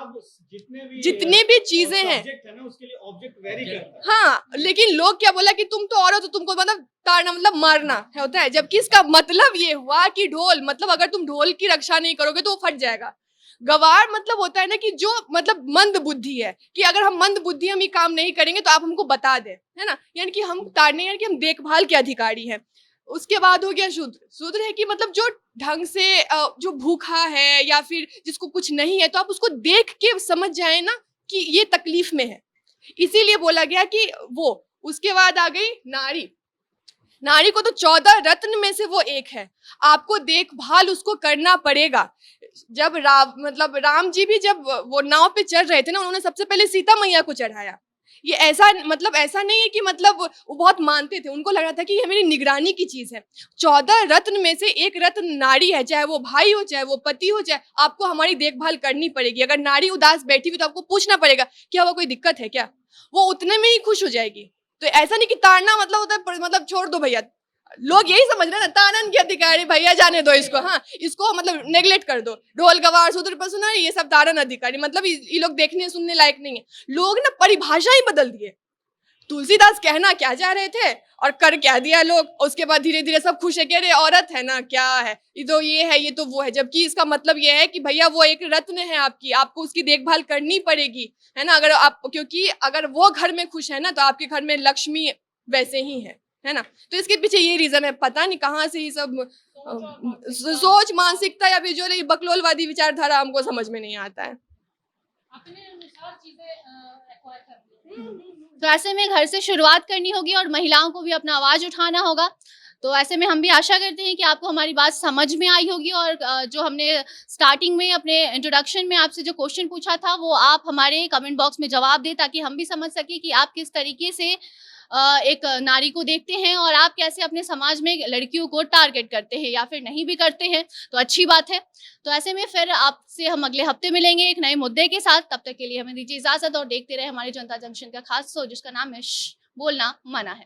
जितने भी चीजें हैं ना उसके लिए ऑब्जेक्ट वेरी करता है। हाँ। लेकिन लोग क्या बोला कि तुम तो औरत हो, तुमको मतलब ताड़ना मतलब मारना होता है, जबकि इसका मतलब ये हुआ कि ढोल मतलब अगर तुम ढोल की रक्षा नहीं करोगे तो वो फट जाएगा। गवार मतलब होता है ना कि जो मतलब मंद बुद्धि है, कि अगर हम मंद बुद्धि हम ये काम नहीं करेंगे तो आप हमको बता दें, है ना, यानी कि हम ताड़ने यानी कि हम देखभाल के अधिकारी हैं। उसके बाद हो गया शूद्र है कि मतलब जो ढंग से जो भूखा है या फिर जिसको कुछ नहीं है तो आप उसको देख के समझ जाए ना कि ये तकलीफ में है, इसीलिए बोला गया कि वो। उसके बाद आ गई नारी को तो 14 रत्न में से वो एक है, आपको देखभाल उसको करना पड़ेगा। जब राम जी भी जब वो नाव पे चढ़ रहे थे ना, उन्होंने सबसे पहले सीता मैया को चढ़ाया। ये ऐसा नहीं है कि मतलब वो बहुत मानते थे, उनको लग रहा था कि ये मेरी निगरानी की चीज है। 14 रत्न में से एक रत्न नारी है, चाहे वो भाई हो, चाहे वो पति हो, चाहे आपको हमारी देखभाल करनी पड़ेगी। अगर नारी उदास बैठी हुई तो आपको पूछना पड़ेगा क्या हुआ, कोई दिक्कत है क्या, वो उतने में ही खुश हो जाएगी। तो ऐसा नहीं कि ताड़ना मतलब होता है मतलब छोड़ दो भैया, लोग यही समझ रहे हैं ना ताड़न के अधिकारी, भैया जाने दो इसको, हाँ इसको मतलब नेग्लेक्ट कर दो, ढोल गवार शूद्र पसुनारी ये सब ताड़न अधिकारी, मतलब ये लोग देखने सुनने लायक नहीं है। लोग ना परिभाषा ही बदल दिए, तुलसीदास कहना क्या चाह रहे थे और कर क्या दिया लोग। उसके बाद धीरे धीरे सब खुश है कि अरे औरत है ना, क्या है ये तो ये है ये तो वो है, जबकि इसका मतलब ये है कि भैया वो एक रत्न है आपकी, आपको उसकी देखभाल करनी पड़ेगी, है ना। अगर आप, क्योंकि अगर वो घर में खुश है ना तो आपके घर में लक्ष्मी वैसे ही है ना। तो इसके पीछे ये रीजन है, पता नहीं कहाँ से ये सब सोच मानसिकता या फिर जो बकलोलवादी विचारधारा हमको समझ में नहीं आता है। अपने अनुसार चीजें एक्वायर करनी है। तो ऐसे में घर से शुरुआत करनी होगी और महिलाओं को भी अपना आवाज उठाना होगा। तो ऐसे में हम भी आशा करते हैं कि आपको हमारी बात समझ में आई होगी और जो हमने स्टार्टिंग में अपने इंट्रोडक्शन में आपसे जो क्वेश्चन पूछा था वो आप हमारे कमेंट बॉक्स में जवाब दें, ताकि हम भी समझ सके कि आप किस तरीके से एक नारी को देखते हैं और आप कैसे अपने समाज में लड़कियों को टारगेट करते हैं या फिर नहीं भी करते हैं, तो अच्छी बात है। तो ऐसे में फिर आपसे हम अगले हफ्ते मिलेंगे एक नए मुद्दे के साथ। तब तक के लिए हमें दीजिए इजाजत और देखते रहे हमारे जनता जंक्शन का खास शो जिसका नाम है बोलना मना है।